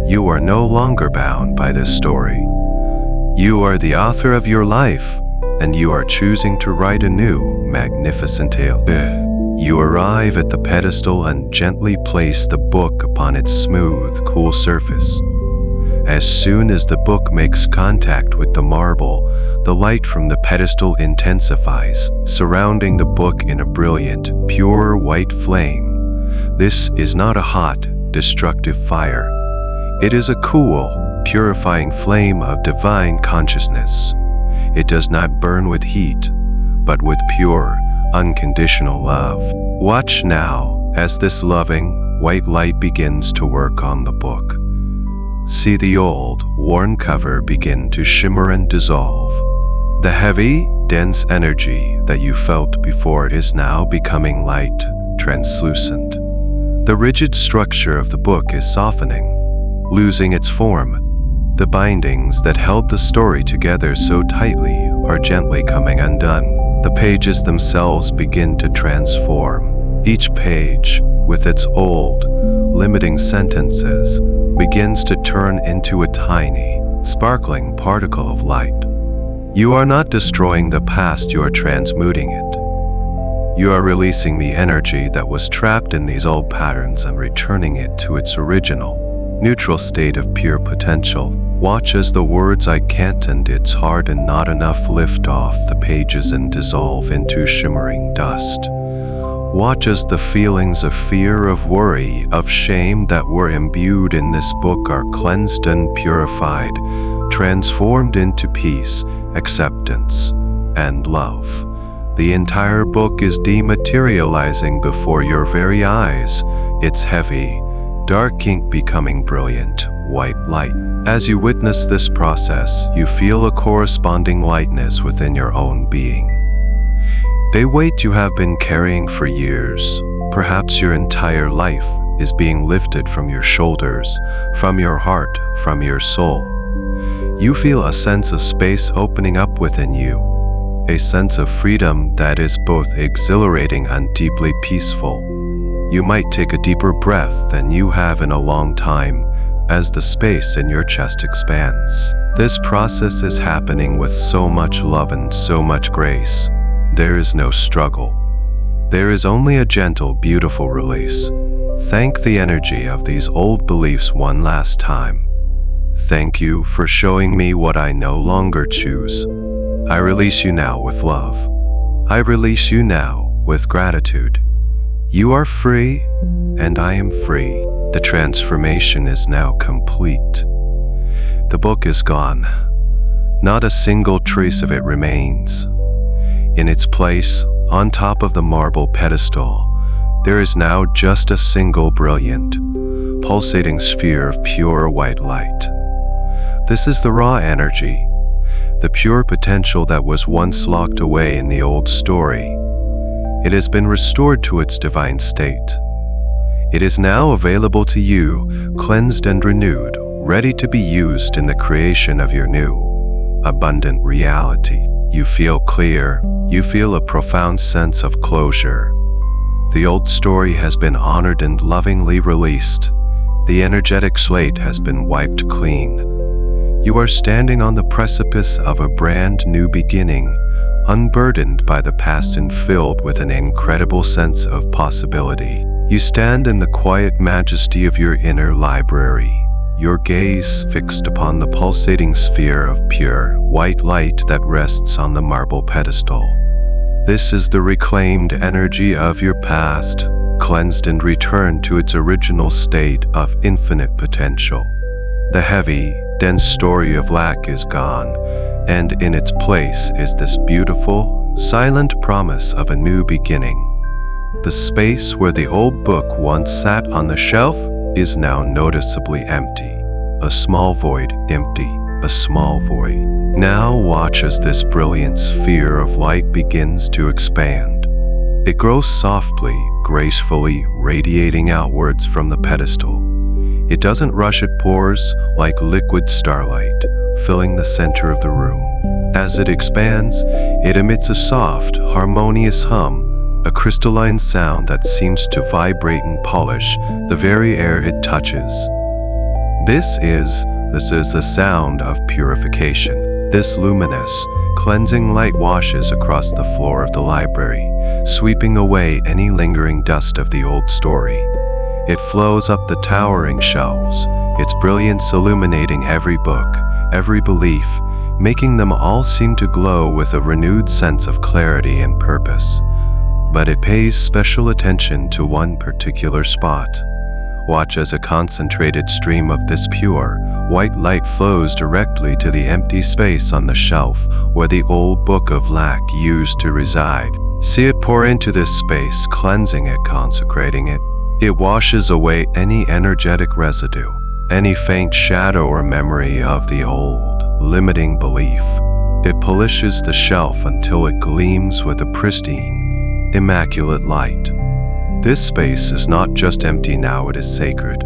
You are no longer bound by this story. You are the author of your life, and you are choosing to write a new, magnificent tale. You arrive at the pedestal and gently place the book upon its smooth, cool surface. As soon as the book makes contact with the marble, the light from the pedestal intensifies, surrounding the book in a brilliant, pure white flame. This is not a hot, destructive fire. It is a cool, purifying flame of divine consciousness. It does not burn with heat, but with pure, unconditional love. Watch now as this loving, white light begins to work on the book. See the old, worn cover begin to shimmer and dissolve. The heavy, dense energy that you felt before is now becoming light, translucent. The rigid structure of the book is softening, losing its form. The bindings that held the story together so tightly are gently coming undone. The pages themselves begin to transform. Each page, with its old, limiting sentences, begins to turn into a tiny, sparkling particle of light. You are not destroying the past, you are transmuting it. You are releasing the energy that was trapped in these old patterns and returning it to its original, neutral state of pure potential. Watch as the words "I can't" and "it's hard" and "not enough" lift off the pages and dissolve into shimmering dust. Watch as the feelings of fear, of worry, of shame that were imbued in this book are cleansed and purified, transformed into peace, acceptance, and love. The entire book is dematerializing before your very eyes, its heavy, dark ink becoming brilliant, white light. As you witness this process, you feel a corresponding lightness within your own being. A weight you have been carrying for years, perhaps your entire life, is being lifted from your shoulders, from your heart, from your soul. You feel a sense of space opening up within you, a sense of freedom that is both exhilarating and deeply peaceful. You might take a deeper breath than you have in a long time as the space in your chest expands. This process is happening with so much love and so much grace. There is no struggle. There is only a gentle, beautiful release. Thank the energy of these old beliefs one last time. Thank you for showing me what I no longer choose. I release you now with love. I release you now with gratitude. You are free, and I am free. The transformation is now complete. The book is gone. Not a single trace of it remains. In its place, on top of the marble pedestal, there is now just a single brilliant, pulsating sphere of pure white light. This is the raw energy, the pure potential that was once locked away in the old story. It has been restored to its divine state. It is now available to you, cleansed and renewed, ready to be used in the creation of your new, abundant reality. You feel clear. You feel a profound sense of closure. The old story has been honored and lovingly released. The energetic slate has been wiped clean. You are standing on the precipice of a brand new beginning, unburdened by the past and filled with an incredible sense of possibility. You stand in the quiet majesty of your inner library, your gaze fixed upon the pulsating sphere of pure, white light that rests on the marble pedestal. This is the reclaimed energy of your past, cleansed and returned to its original state of infinite potential. The heavy, dense story of lack is gone, and in its place is this beautiful, silent promise of a new beginning. The space where the old book once sat on the shelf is now noticeably empty. A small void, empty, a small void. Now watch as this brilliant sphere of light begins to expand. It grows softly, gracefully, radiating outwards from the pedestal. It doesn't rush, it pours like liquid starlight, filling the center of the room. As it expands, it emits a soft, harmonious hum, a crystalline sound that seems to vibrate and polish the very air it touches. This is the sound of purification. This luminous, cleansing light washes across the floor of the library, sweeping away any lingering dust of the old story. It flows up the towering shelves, its brilliance illuminating every book, every belief, making them all seem to glow with a renewed sense of clarity and purpose. But it pays special attention to one particular spot. Watch as a concentrated stream of this pure, white light flows directly to the empty space on the shelf where the old book of lack used to reside. See it pour into this space, cleansing it, consecrating it. It washes away any energetic residue, any faint shadow or memory of the old, limiting belief. It polishes the shelf until it gleams with a pristine, immaculate light. This space is not just empty now, it is sacred.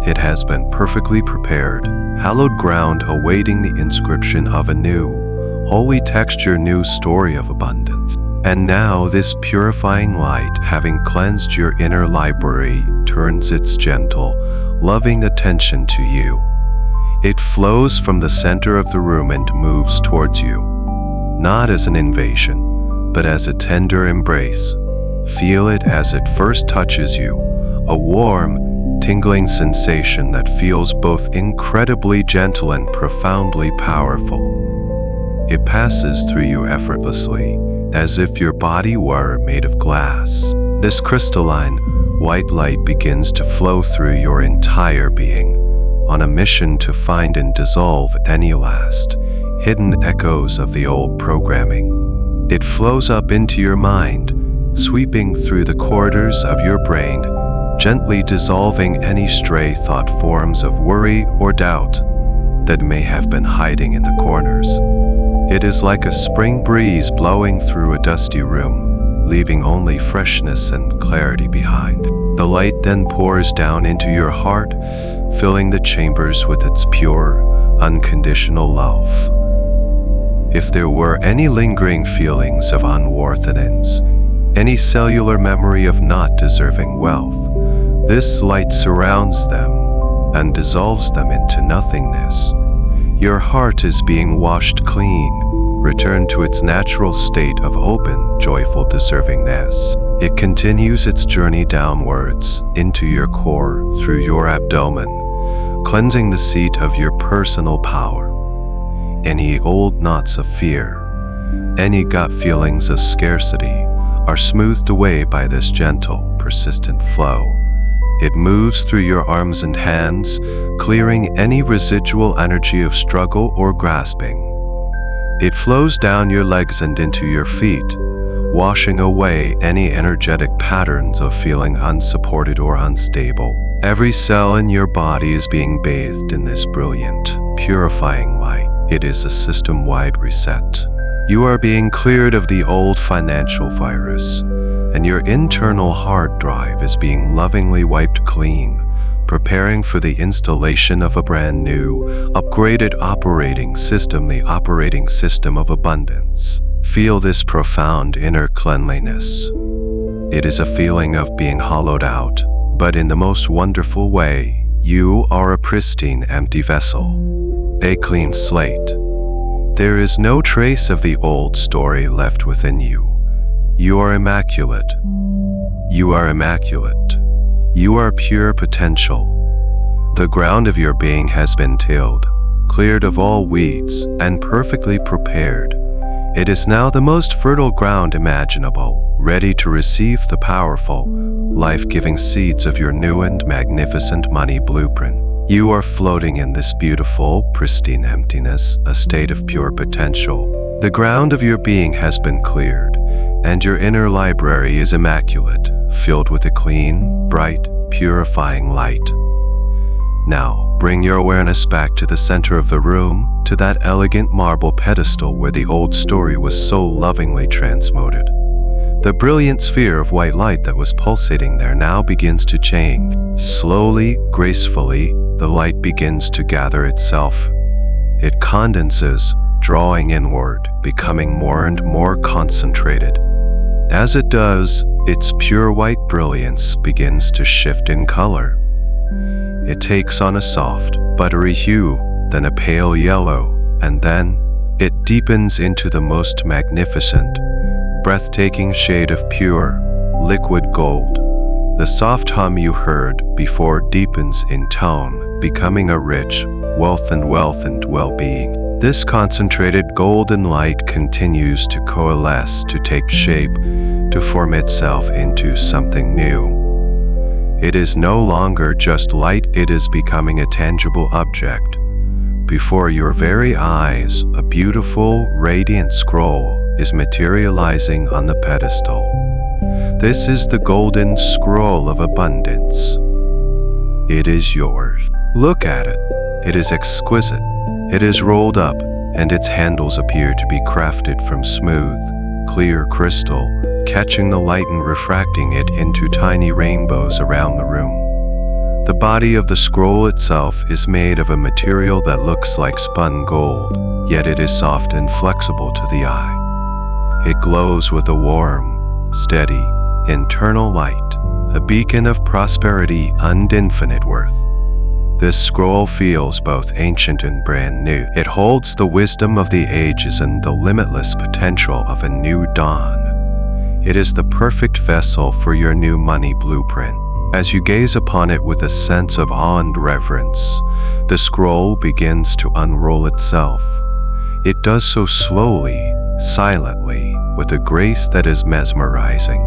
It has been perfectly prepared, hallowed ground awaiting the inscription of a new, holy texture, new story of abundance. And now this purifying light, having cleansed your inner library, turns its gentle, loving attention to you. It flows from the center of the room and moves towards you, not as an invasion, but as a tender embrace. Feel it as it first touches you, a warm, tingling sensation that feels both incredibly gentle and profoundly powerful. It passes through you effortlessly, as if your body were made of glass. This crystalline, white light begins to flow through your entire being, on a mission to find and dissolve any last, hidden echoes of the old programming. It flows up into your mind, sweeping through the corridors of your brain, gently dissolving any stray thought forms of worry or doubt that may have been hiding in the corners. It is like a spring breeze blowing through a dusty room, leaving only freshness and clarity behind. The light then pours down into your heart, filling the chambers with its pure, unconditional love. If there were any lingering feelings of unworthiness, any cellular memory of not deserving wealth, this light surrounds them and dissolves them into nothingness. Your heart is being washed clean, returned to its natural state of open, joyful deservingness. It continues its journey downwards into your core, through your abdomen, cleansing the seat of your personal power. Any old knots of fear, any gut feelings of scarcity are smoothed away by this gentle, persistent flow. It moves through your arms and hands, clearing any residual energy of struggle or grasping. It flows down your legs and into your feet, washing away any energetic patterns of feeling unsupported or unstable. Every cell in your body is being bathed in this brilliant, purifying light. It is a system-wide reset. You are being cleared of the old financial virus, and your internal hard drive is being lovingly wiped clean, preparing for the installation of a brand new, upgraded operating system, the operating system of abundance. Feel this profound inner cleanliness. It is a feeling of being hollowed out, but in the most wonderful way. You are a pristine, empty vessel, a clean slate. There is no trace of the old story left within you. You are immaculate. You are immaculate. You are pure potential. The ground of your being has been tilled, cleared of all weeds, and perfectly prepared. It is now the most fertile ground imaginable, ready to receive the powerful, life-giving seeds of your new and magnificent money blueprint. You are floating in this beautiful, pristine emptiness, a state of pure potential. The ground of your being has been cleared, and your inner library is immaculate, filled with a clean, bright, purifying light. Now, bring your awareness back to the center of the room, to that elegant marble pedestal where the old story was so lovingly transmuted. The brilliant sphere of white light that was pulsating there now begins to change. Slowly, gracefully, the light begins to gather itself. It condenses, drawing inward, becoming more and more concentrated. As it does, its pure white brilliance begins to shift in color. It takes on a soft, buttery hue, then a pale yellow, and then it deepens into the most magnificent, breathtaking shade of pure, liquid gold. The soft hum you heard before deepens in tone, becoming a rich wealth and well-being. This concentrated golden light continues to coalesce, to take shape, to form itself into something new. It is no longer just light, it is becoming a tangible object. Before your very eyes, a beautiful, radiant scroll is materializing on the pedestal. This is the golden scroll of abundance. It is yours. Look at it. It is exquisite. It is rolled up, and its handles appear to be crafted from smooth, clear crystal, catching the light and refracting it into tiny rainbows around the room. The body of the scroll itself is made of a material that looks like spun gold, yet it is soft and flexible to the eye. It glows with a warm, steady, internal light, a beacon of prosperity and infinite worth. This scroll feels both ancient and brand new. It holds the wisdom of the ages and the limitless potential of a new dawn. It is the perfect vessel for your new money blueprint. As you gaze upon it with a sense of awe and reverence, the scroll begins to unroll itself. It does so slowly, silently, with a grace that is mesmerizing.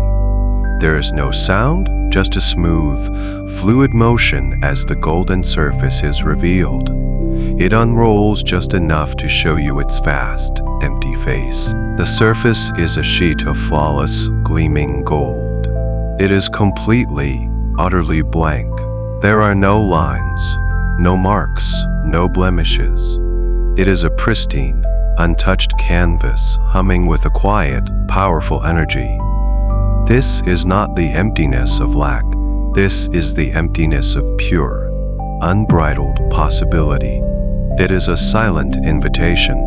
There is no sound, just a smooth, fluid motion as the golden surface is revealed. It unrolls just enough to show you its vast, empty face. The surface is a sheet of flawless, gleaming gold. It is completely, utterly blank. There are no lines, no marks, no blemishes. It is a pristine, untouched canvas humming with a quiet, powerful energy. This is not the emptiness of lack. This is the emptiness of pure, unbridled possibility. It is a silent invitation.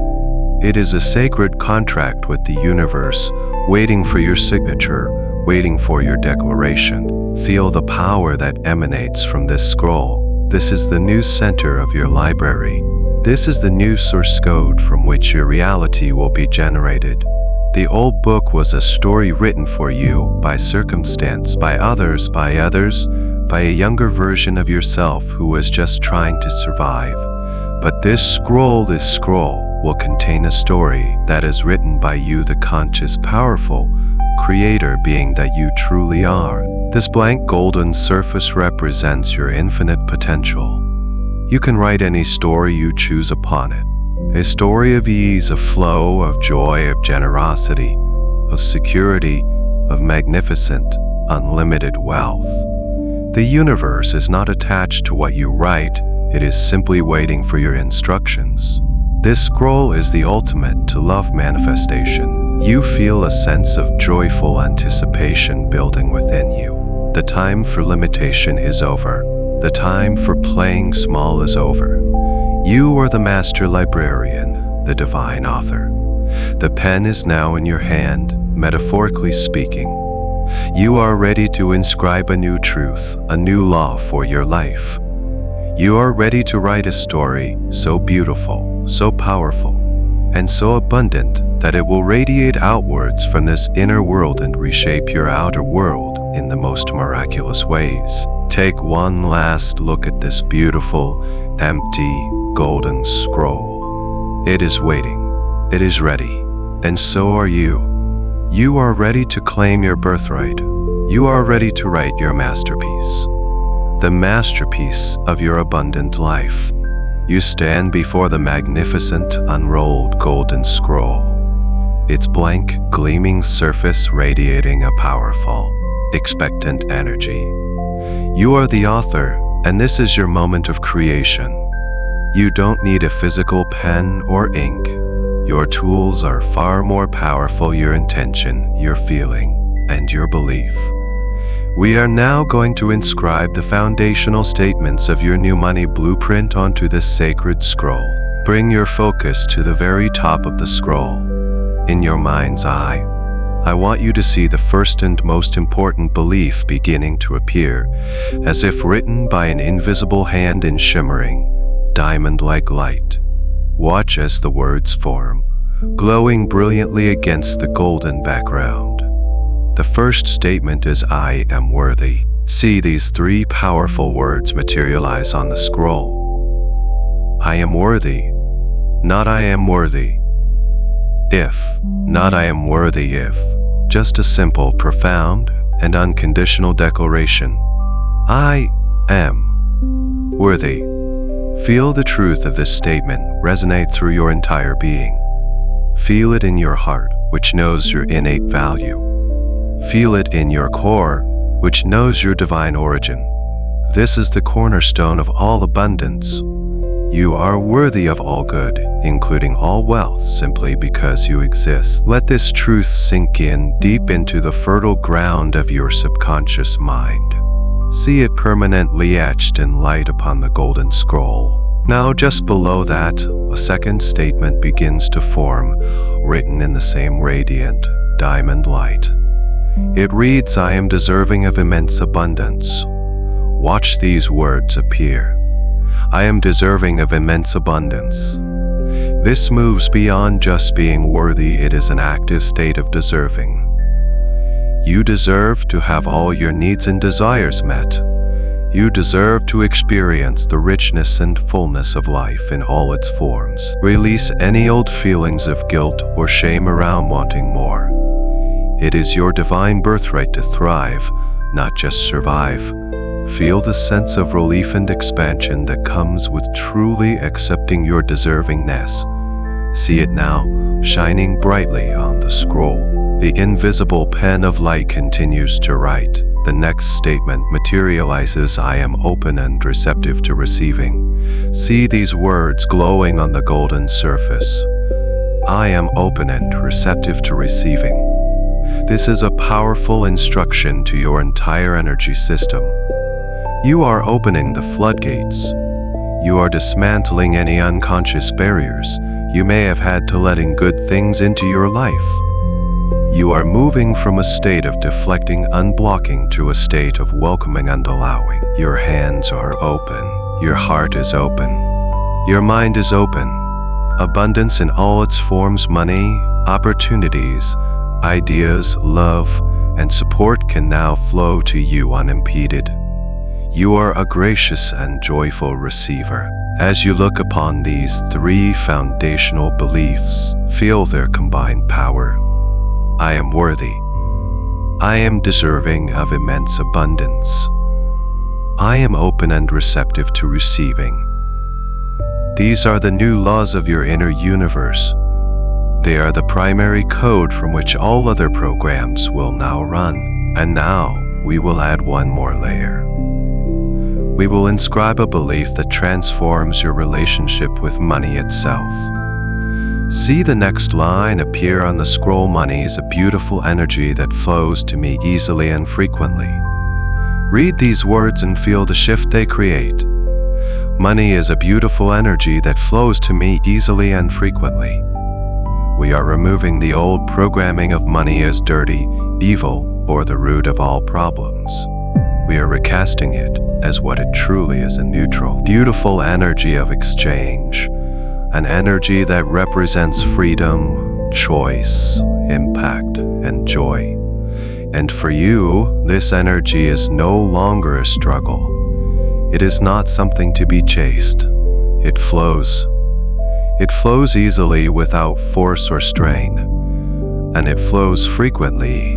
It is a sacred contract with the universe, waiting for your signature, waiting for your declaration. Feel the power that emanates from this scroll. This is the new center of your library. This is the new source code from which your reality will be generated. The old book was a story written for you, by circumstance, by a younger version of yourself who was just trying to survive. But this scroll will contain a story that is written by you, the conscious, powerful, creator being that you truly are. This blank golden surface represents your infinite potential. You can write any story you choose upon it. A story of ease, of flow, of joy, of generosity, of security, of magnificent, unlimited wealth. The universe is not attached to what you write, it is simply waiting for your instructions. This scroll is the ultimate to love manifestation. You feel a sense of joyful anticipation building within you. The time for limitation is over. The time for playing small is over. You are the master librarian, the divine author. The pen is now in your hand, metaphorically speaking. You are ready to inscribe a new truth, a new law for your life. You are ready to write a story so beautiful, so powerful, and so abundant that it will radiate outwards from this inner world and reshape your outer world in the most miraculous ways. Take one last look at this beautiful, empty, golden scroll. It is waiting. It is ready. And so are you. You are ready to claim your birthright. You are ready to write your masterpiece. The masterpiece of your abundant life. You stand before the magnificent, unrolled golden scroll. Its blank, gleaming surface radiating a powerful, expectant energy. You are the author, and this is your moment of creation. You don't need a physical pen or ink. Your tools are far more powerful, your intention, your feeling, and your belief. We are now going to inscribe the foundational statements of your new money blueprint onto this sacred scroll. Bring your focus to the very top of the scroll. In your mind's eye, I want you to see the first and most important belief beginning to appear, as if written by an invisible hand in shimmering, diamond-like light. Watch as the words form, glowing brilliantly against the golden background. The first statement is I am worthy. See these three powerful words materialize on the scroll. I am worthy, not I am worthy. If, not I am worthy if. Just a simple, profound, and unconditional declaration. I am worthy. Feel the truth of this statement resonate through your entire being. Feel it in your heart, which knows your innate value. Feel it in your core, which knows your divine origin. This is the cornerstone of all abundance. You are worthy of all good, including all wealth, simply because you exist. Let this truth sink in deep into the fertile ground of your subconscious mind. See it permanently etched in light upon the golden scroll. Now, just below that, a second statement begins to form, written in the same radiant, diamond light. It reads, "I am deserving of immense abundance." Watch these words appear. I am deserving of immense abundance. This moves beyond just being worthy. It is an active state of deserving. You deserve to have all your needs and desires met. You deserve to experience the richness and fullness of life in all its forms. Release any old feelings of guilt or shame around wanting more. It is your divine birthright to thrive, not just survive. Feel the sense of relief and expansion that comes with truly accepting your deservingness. See it now, shining brightly on the scroll. The invisible pen of light continues to write. The next statement materializes, "I am open and receptive to receiving." See these words glowing on the golden surface. I am open and receptive to receiving. This is a powerful instruction to your entire energy system. You are opening the floodgates. You are dismantling any unconscious barriers you may have had to letting good things into your life. You are moving from a state of deflecting, unblocking, to a state of welcoming and allowing. Your hands are open. Your heart is open. Your mind is open. Abundance in all its forms, money, opportunities, ideas, love, and support can now flow to you unimpeded. You are a gracious and joyful receiver. As you look upon these three foundational beliefs, feel their combined power. I am worthy. I am deserving of immense abundance. I am open and receptive to receiving. These are the new laws of your inner universe. They are the primary code from which all other programs will now run. And now, we will add one more layer. We will inscribe a belief that transforms your relationship with money itself. See the next line appear on the scroll. Money is a beautiful energy that flows to me easily and frequently. Read these words and feel the shift they create. Money is a beautiful energy that flows to me easily and frequently. We are removing the old programming of money as dirty, evil, or the root of all problems. We are recasting it as what it truly is: a neutral, beautiful energy of exchange. An energy that represents freedom, choice, impact, and joy. And for you, this energy is no longer a struggle. It is not something to be chased. It flows. It flows easily without force or strain. And it flows frequently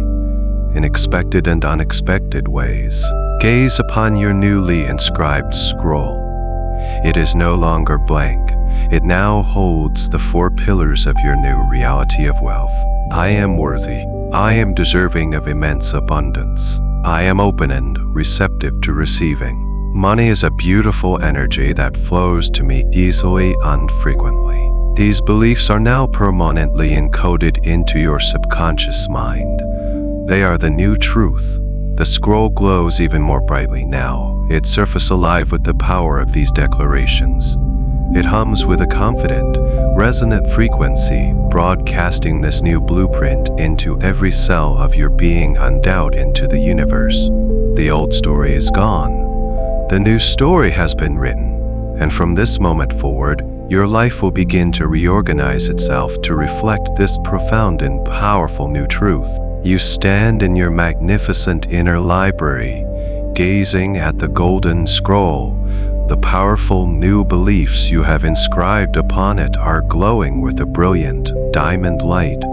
in expected and unexpected ways. Gaze upon your newly inscribed scroll. It is no longer blank. It now holds the four pillars of your new reality of wealth. I am worthy. I am deserving of immense abundance. I am open and receptive to receiving. Money is a beautiful energy that flows to me easily and frequently. These beliefs are now permanently encoded into your subconscious mind. They are the new truth. The scroll glows even more brightly now, its surface alive with the power of these declarations. It hums with a confident, resonant frequency, broadcasting this new blueprint into every cell of your being, undoubted into the universe. The old story is gone. The new story has been written, and from this moment forward, your life will begin to reorganize itself to reflect this profound and powerful new truth. You stand in your magnificent inner library, gazing at the golden scroll. The powerful new beliefs you have inscribed upon it are glowing with a brilliant diamond light,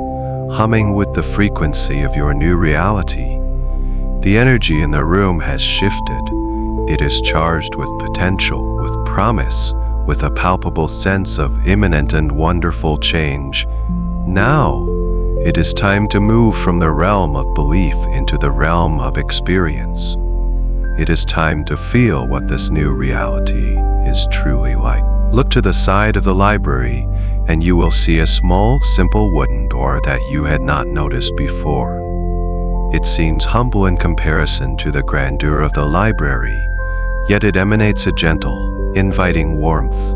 humming with the frequency of your new reality. The energy in the room has shifted. It is charged with potential, with promise, with a palpable sense of imminent and wonderful change. Now, it is time to move from the realm of belief into the realm of experience. It is time to feel what this new reality is truly like. Look to the side of the library, and you will see a small, simple wooden door that you had not noticed before. It seems humble in comparison to the grandeur of the library, yet it emanates a gentle, inviting warmth.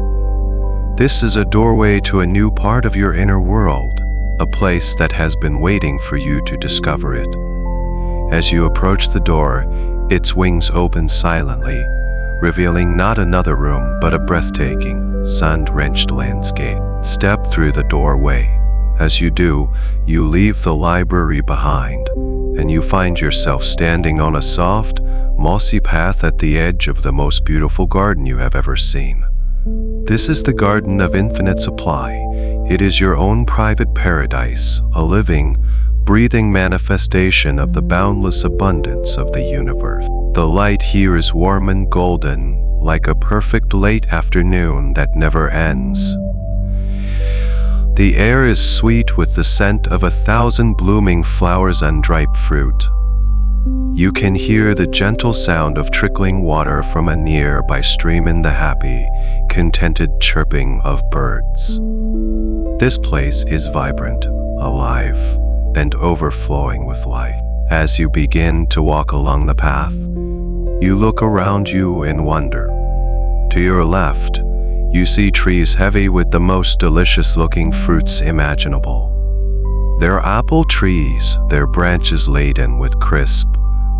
This is a doorway to a new part of your inner world, a place that has been waiting for you to discover it. As you approach the door, its wings open silently, revealing not another room but a breathtaking, sun-drenched landscape. Step through the doorway. As you do, you leave the library behind, and you find yourself standing on a soft, mossy path at the edge of the most beautiful garden you have ever seen. This is the Garden of Infinite Supply. It is your own private paradise, a living, breathing manifestation of the boundless abundance of the universe. The light here is warm and golden, like a perfect late afternoon that never ends. The air is sweet with the scent of 1,000 blooming flowers and ripe fruit. You can hear the gentle sound of trickling water from a nearby stream and the happy, contented chirping of birds. This place is vibrant, alive, and overflowing with life. As you begin to walk along the path, you look around you in wonder. To your left, you see trees heavy with the most delicious-looking fruits imaginable. They're apple trees, their branches laden with crisp,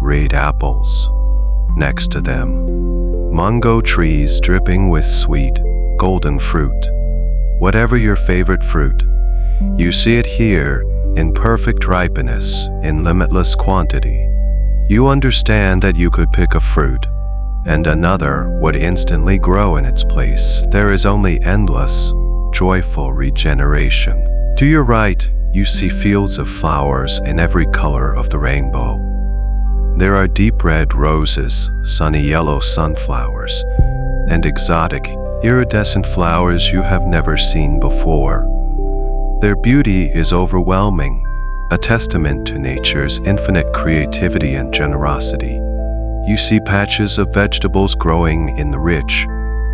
red apples. Next to them, mango trees dripping with sweet, golden fruit. Whatever your favorite fruit, you see it here in perfect ripeness, in limitless quantity. You understand that you could pick a fruit, and another would instantly grow in its place. There is only endless, joyful regeneration. To your right, you see fields of flowers in every color of the rainbow. There are deep red roses, sunny yellow sunflowers, and exotic, iridescent flowers you have never seen before. Their beauty is overwhelming, a testament to nature's infinite creativity and generosity. You see patches of vegetables growing in the rich,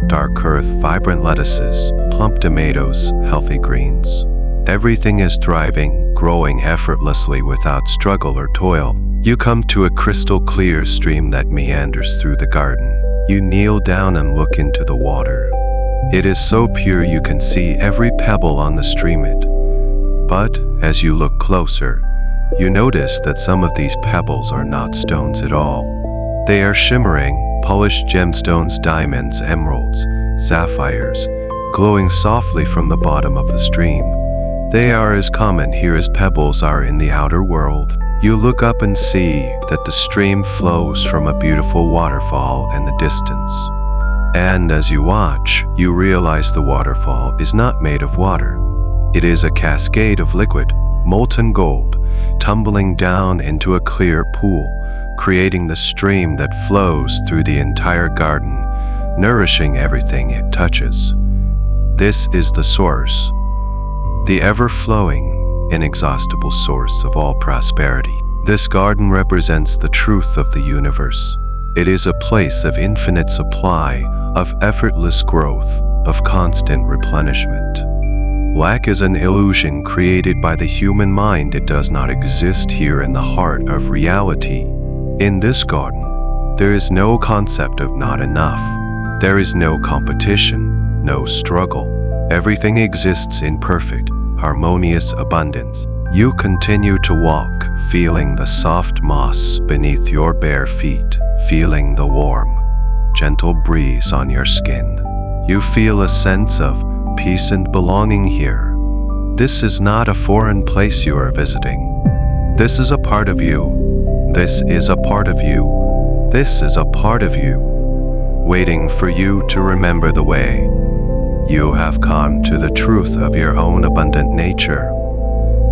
dark earth, vibrant lettuces, plump tomatoes, healthy greens. Everything is thriving, growing effortlessly without struggle or toil. You come to a crystal clear stream that meanders through the garden. You kneel down and look into the water. It is so pure you can see every pebble on the stream. But as you look closer, you notice that some of these pebbles are not stones at all. They are shimmering, polished gemstones, diamonds, emeralds, sapphires, glowing softly from the bottom of the stream. They are as common here as pebbles are in the outer world. You look up and see that the stream flows from a beautiful waterfall in the distance. And as you watch, you realize the waterfall is not made of water. It is a cascade of liquid, molten gold, tumbling down into a clear pool, creating the stream that flows through the entire garden, nourishing everything it touches. This is the source, the ever-flowing, inexhaustible source of all prosperity. This garden represents the truth of the universe. It is a place of infinite supply, of effortless growth, of constant replenishment. Lack is an illusion created by the human mind. It does not exist here in the heart of reality. In this garden, there is no concept of not enough. There is no competition, no struggle. Everything exists in perfect, harmonious abundance. You continue to walk, feeling the soft moss beneath your bare feet, feeling the warm, gentle breeze on your skin. You feel a sense of peace and belonging here. This is not a foreign place you are visiting. This is a part of you. This is a part of you. This is a part of you, waiting for you to remember the way. You have come to the truth of your own abundant nature.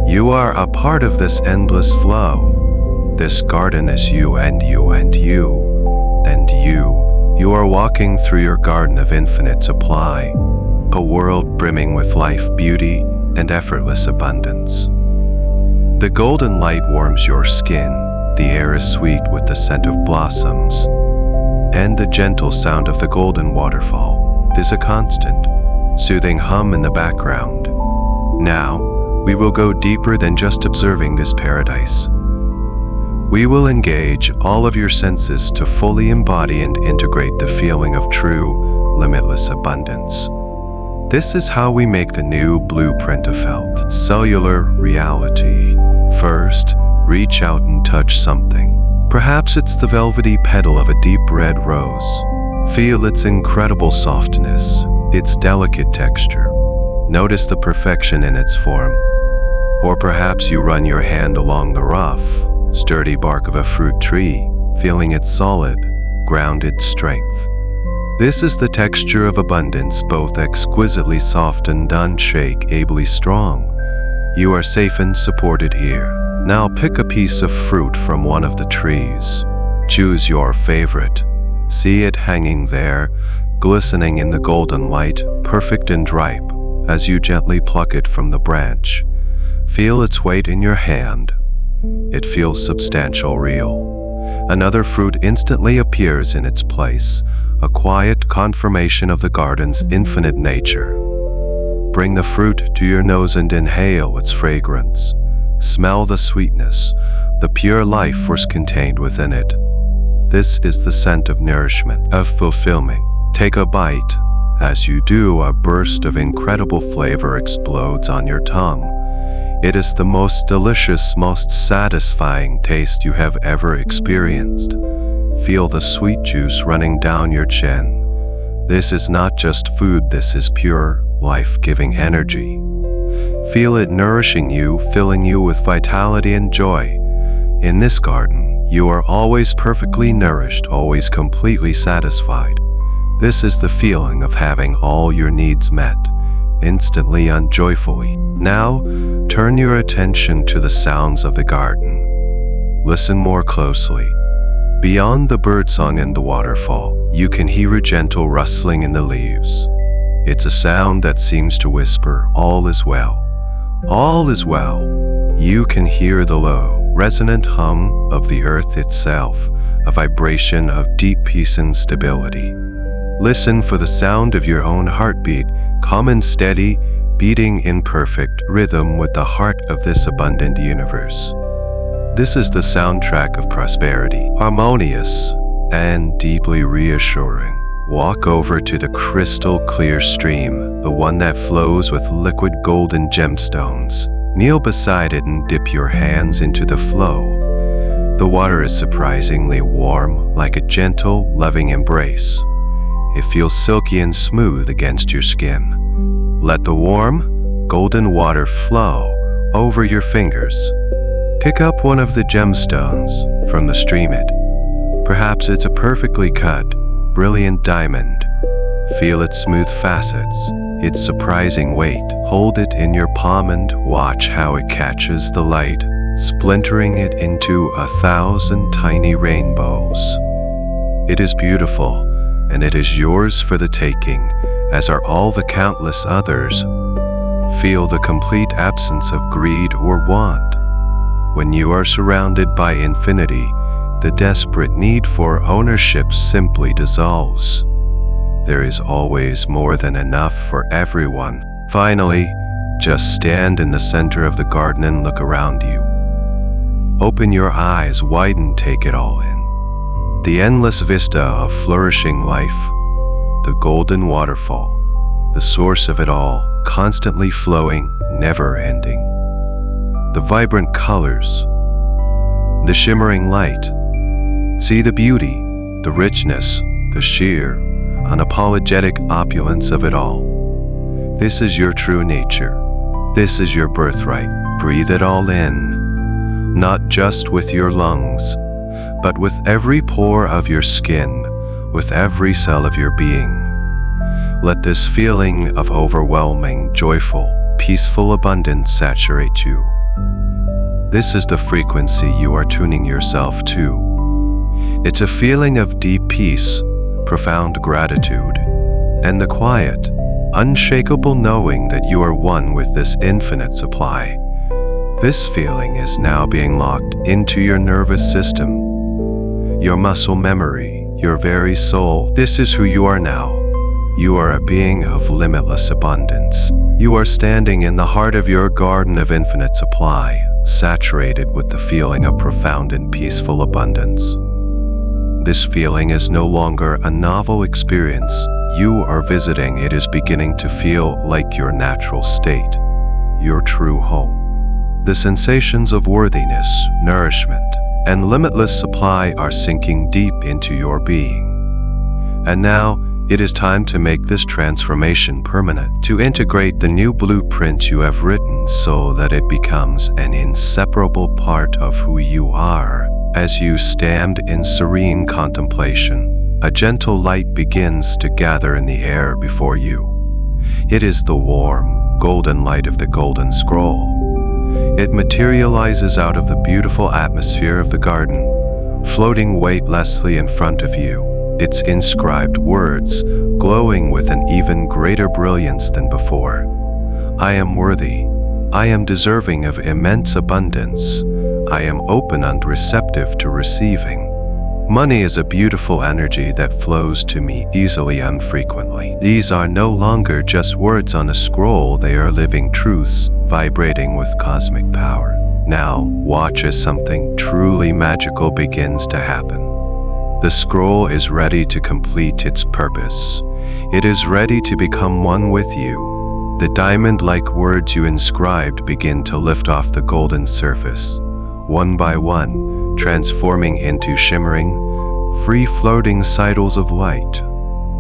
You are a part of this endless flow. This garden is you and you and you and you. You are walking through your garden of infinite supply, a world brimming with life, beauty, and effortless abundance. The golden light warms your skin, the air is sweet with the scent of blossoms, and the gentle sound of the golden waterfall is a constant, soothing hum in the background. Now, we will go deeper than just observing this paradise. We will engage all of your senses to fully embody and integrate the feeling of true, limitless abundance. This is how we make the new blueprint of felt cellular reality. First, reach out and touch something. Perhaps it's the velvety petal of a deep red rose. Feel its incredible softness, its delicate texture. Notice the perfection in its form. Or perhaps you run your hand along the rough, sturdy bark of a fruit tree, feeling its solid, grounded strength. This is the texture of abundance, both exquisitely soft and unshakably strong. You are safe and supported here. Now pick a piece of fruit from one of the trees. Choose your favorite. See it hanging there, glistening in the golden light, perfect and ripe, as you gently pluck it from the branch. Feel its weight in your hand. It feels substantial, real. Another fruit instantly appears in its place, a quiet confirmation of the garden's infinite nature. Bring the fruit to your nose and inhale its fragrance. Smell the sweetness, the pure life force contained within it. This is the scent of nourishment, of fulfillment. Take a bite. As you do, a burst of incredible flavor explodes on your tongue. It is the most delicious, most satisfying taste you have ever experienced. Feel the sweet juice running down your chin. This is not just food, this is pure, life-giving energy. Feel it nourishing you, filling you with vitality and joy. In this garden, you are always perfectly nourished, always completely satisfied. This is the feeling of having all your needs met, instantly and joyfully. Now, turn your attention to the sounds of the garden. Listen more closely. Beyond the birdsong and the waterfall, you can hear a gentle rustling in the leaves. It's a sound that seems to whisper, all is well. All is well. You can hear the low, resonant hum of the earth itself, a vibration of deep peace and stability. Listen for the sound of your own heartbeat, calm and steady, beating in perfect rhythm with the heart of this abundant universe. This is the soundtrack of prosperity, harmonious and deeply reassuring. Walk over to the crystal clear stream, the one that flows with liquid golden gemstones. Kneel beside it and dip your hands into the flow. The water is surprisingly warm, like a gentle, loving embrace. It feels silky and smooth against your skin. Let the warm, golden water flow over your fingers. Pick up one of the gemstones from the streamlet. Perhaps it's a perfectly cut, brilliant diamond. Feel its smooth facets, its surprising weight. Hold it in your palm and watch how it catches the light, splintering it into 1,000 tiny rainbows. It is beautiful, and it is yours for the taking, as are all the countless others. Feel the complete absence of greed or want. When you are surrounded by infinity, the desperate need for ownership simply dissolves. There is always more than enough for everyone. Finally, just stand in the center of the garden and look around you. Open your eyes wide and take it all in. The endless vista of flourishing life, the golden waterfall, the source of it all, constantly flowing, never ending. The vibrant colors, the shimmering light. See the beauty, the richness, the sheer, unapologetic opulence of it all. This is your true nature. This is your birthright. Breathe it all in, not just with your lungs, but with every pore of your skin, with every cell of your being. Let this feeling of overwhelming, joyful, peaceful abundance saturate you. This is the frequency you are tuning yourself to. It's a feeling of deep peace, profound gratitude, and the quiet, unshakable knowing that you are one with this infinite supply. This feeling is now being locked into your nervous system, your muscle memory, your very soul. This is who you are now. You are a being of limitless abundance. You are standing in the heart of your garden of infinite supply, saturated with the feeling of profound and peaceful abundance. This feeling is no longer a novel experience you are visiting. It is beginning to feel like your natural state, your true home. The sensations of worthiness, nourishment, and limitless supply are sinking deep into your being. And now, it is time to make this transformation permanent, to integrate the new blueprint you have written so that it becomes an inseparable part of who you are. As you stand in serene contemplation, a gentle light begins to gather in the air before you. It is the warm, golden light of the Golden Scroll. It materializes out of the beautiful atmosphere of the garden, floating weightlessly in front of you. Its inscribed words glowing with an even greater brilliance than before. I am worthy. I am deserving of immense abundance. I am open and receptive to receiving. Money is a beautiful energy that flows to me easily and frequently. These are no longer just words on a scroll, they are living truths, vibrating with cosmic power. Now, watch as something truly magical begins to happen. The scroll is ready to complete its purpose. It is ready to become one with you. The diamond-like words you inscribed begin to lift off the golden surface, one by one, transforming into shimmering, free-floating sidles of light.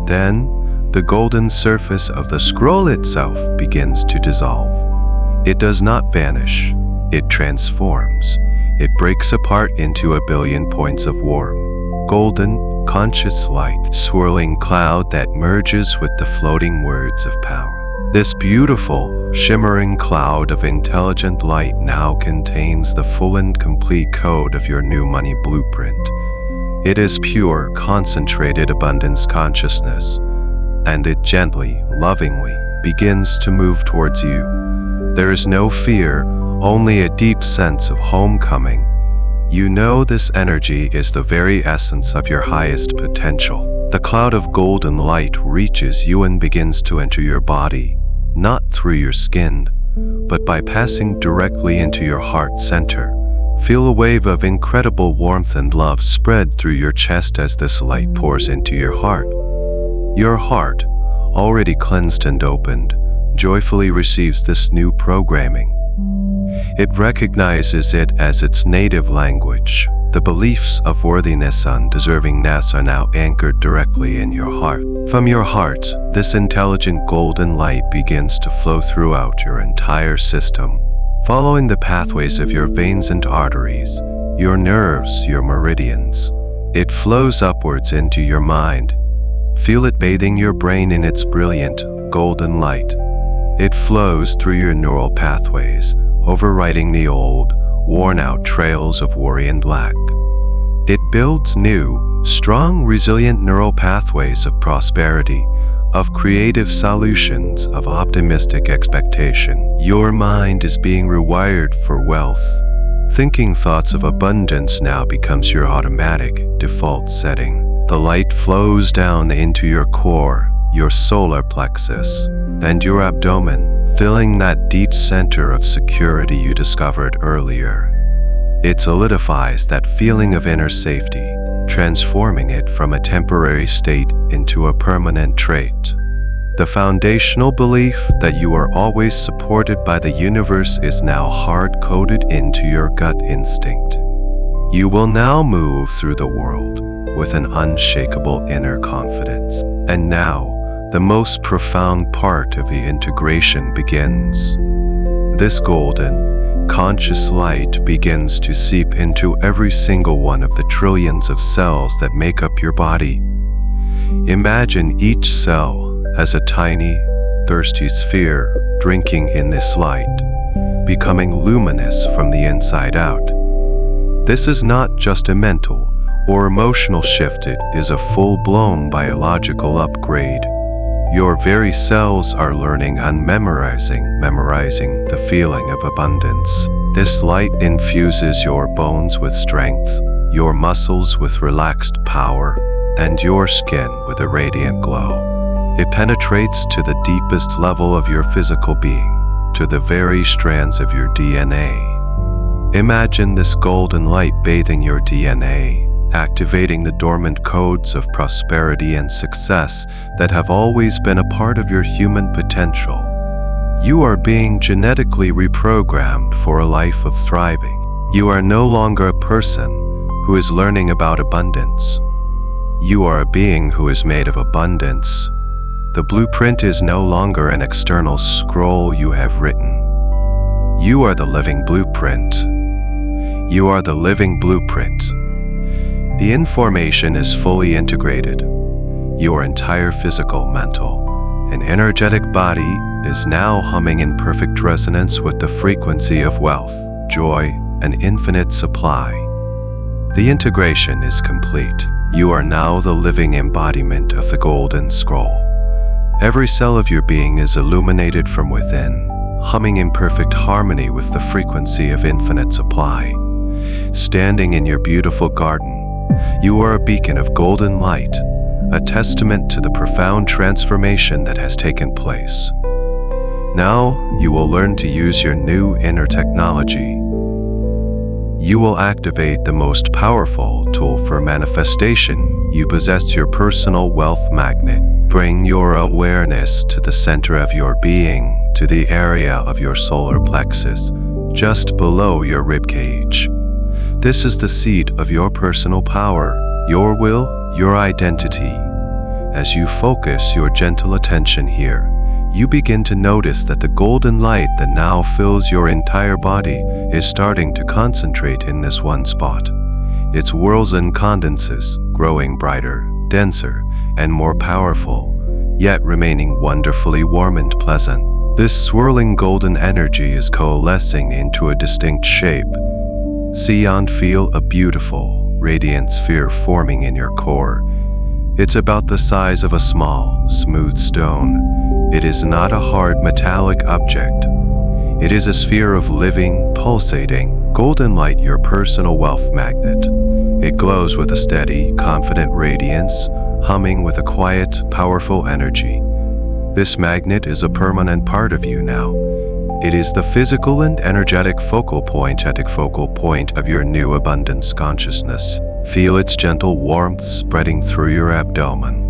Then, the golden surface of the scroll itself begins to dissolve. It does not vanish. It transforms. It breaks apart into a billion points of warm, golden, conscious light, swirling cloud that merges with the floating words of power. This beautiful, shimmering cloud of intelligent light now contains the full and complete code of your new money blueprint. It is pure, concentrated abundance consciousness, and it gently, lovingly begins to move towards you. There is no fear, only a deep sense of homecoming. You know this energy is the very essence of your highest potential. The cloud of golden light reaches you and begins to enter your body, not through your skin, but by passing directly into your heart center. Feel a wave of incredible warmth and love spread through your chest as this light pours into your heart. Your heart, already cleansed and opened, joyfully receives this new programming. It recognizes it as its native language. The beliefs of worthiness and deservingness are now anchored directly in your heart. From your heart, this intelligent golden light begins to flow throughout your entire system, following the pathways of your veins and arteries, your nerves, your meridians. It flows upwards into your mind. Feel it bathing your brain in its brilliant, golden light. It flows through your neural pathways, overriding the old, worn-out trails of worry and lack. It builds new, strong, resilient neural pathways of prosperity, of creative solutions, of optimistic expectation. Your mind is being rewired for wealth. Thinking thoughts of abundance now becomes your automatic, default setting. The light flows down into your core, your solar plexus, and your abdomen, filling that deep center of security you discovered earlier. It solidifies that feeling of inner safety, transforming it from a temporary state into a permanent trait. The foundational belief that you are always supported by the universe is now hard-coded into your gut instinct. You will now move through the world with an unshakable inner confidence. And now, the most profound part of the integration begins. This golden, conscious light begins to seep into every single one of the trillions of cells that make up your body. Imagine each cell as a tiny, thirsty sphere drinking in this light, becoming luminous from the inside out. This is not just a mental or emotional shift, it is a full-blown biological upgrade. Your very cells are learning and memorizing the feeling of abundance. This light infuses your bones with strength, your muscles with relaxed power, and your skin with a radiant glow. It penetrates to the deepest level of your physical being, to the very strands of your DNA. Imagine this golden light bathing your DNA, activating the dormant codes of prosperity and success that have always been a part of your human potential. You are being genetically reprogrammed for a life of thriving. You are no longer a person who is learning about abundance. You are a being who is made of abundance. The blueprint is no longer an external scroll you have written. You are the living blueprint. You are the living blueprint. The information is fully integrated. Your entire physical, mental, and energetic body is now humming in perfect resonance with the frequency of wealth, joy, and infinite supply. The integration is complete. You are now the living embodiment of the golden scroll. Every cell of your being is illuminated from within, humming in perfect harmony with the frequency of infinite supply. Standing in your beautiful garden, you are a beacon of golden light, a testament to the profound transformation that has taken place. Now, you will learn to use your new inner technology. You will activate the most powerful tool for manifestation. You possess your personal wealth magnet. Bring your awareness to the center of your being, to the area of your solar plexus, just below your ribcage. This is the seat of your personal power, your will, your identity. As you focus your gentle attention here, you begin to notice that the golden light that now fills your entire body is starting to concentrate in this one spot. It whirls and condenses, growing brighter, denser, and more powerful, yet remaining wonderfully warm and pleasant. This swirling golden energy is coalescing into a distinct shape. See and feel a beautiful, radiant sphere forming in your core. It's about the size of a small, smooth stone. It is not a hard metallic object. It is a sphere of living, pulsating, golden light, your personal wealth magnet. It glows with a steady, confident radiance, humming with a quiet, powerful energy. This magnet is a permanent part of you now. It is the physical and energetic focal point of your new abundance consciousness. Feel its gentle warmth spreading through your abdomen.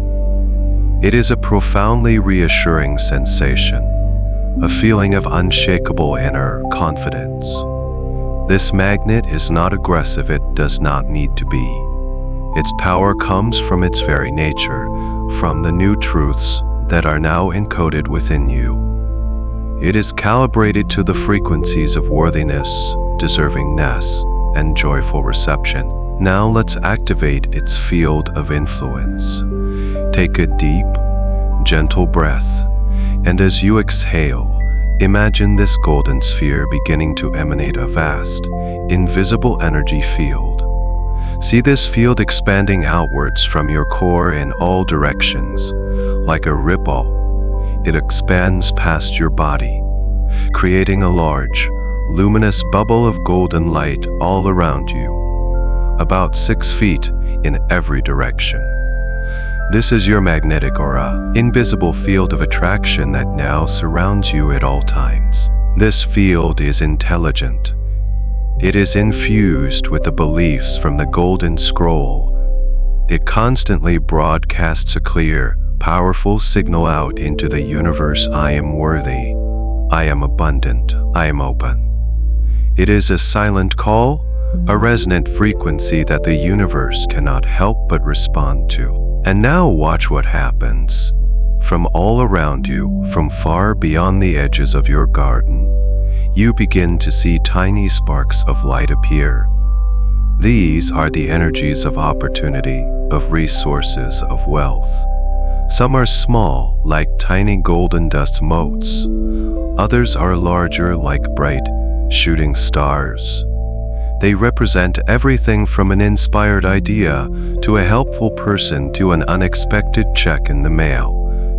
It is a profoundly reassuring sensation, a feeling of unshakable inner confidence. This magnet is not aggressive, it does not need to be. Its power comes from its very nature, from the new truths that are now encoded within you. It is calibrated to the frequencies of worthiness, deservingness, and joyful reception. Now let's activate its field of influence. Take a deep, gentle breath, and as you exhale, imagine this golden sphere beginning to emanate a vast, invisible energy field. See this field expanding outwards from your core in all directions. Like a ripple, it expands past your body, creating a large, luminous bubble of golden light all around you, about 6 feet in every direction. This is your magnetic aura, invisible field of attraction that now surrounds you at all times. This field is intelligent. It is infused with the beliefs from the Golden Scroll. It constantly broadcasts a clear, powerful signal out into the universe. I am worthy. I am abundant. I am open. It is a silent call, a resonant frequency that the universe cannot help but respond to. And now watch what happens. From all around you, from far beyond the edges of your garden, you begin to see tiny sparks of light appear. These are the energies of opportunity, of resources, of wealth. Some are small, like tiny golden dust motes. Others are larger, like bright, shooting stars. They represent everything from an inspired idea to a helpful person to an unexpected check in the mail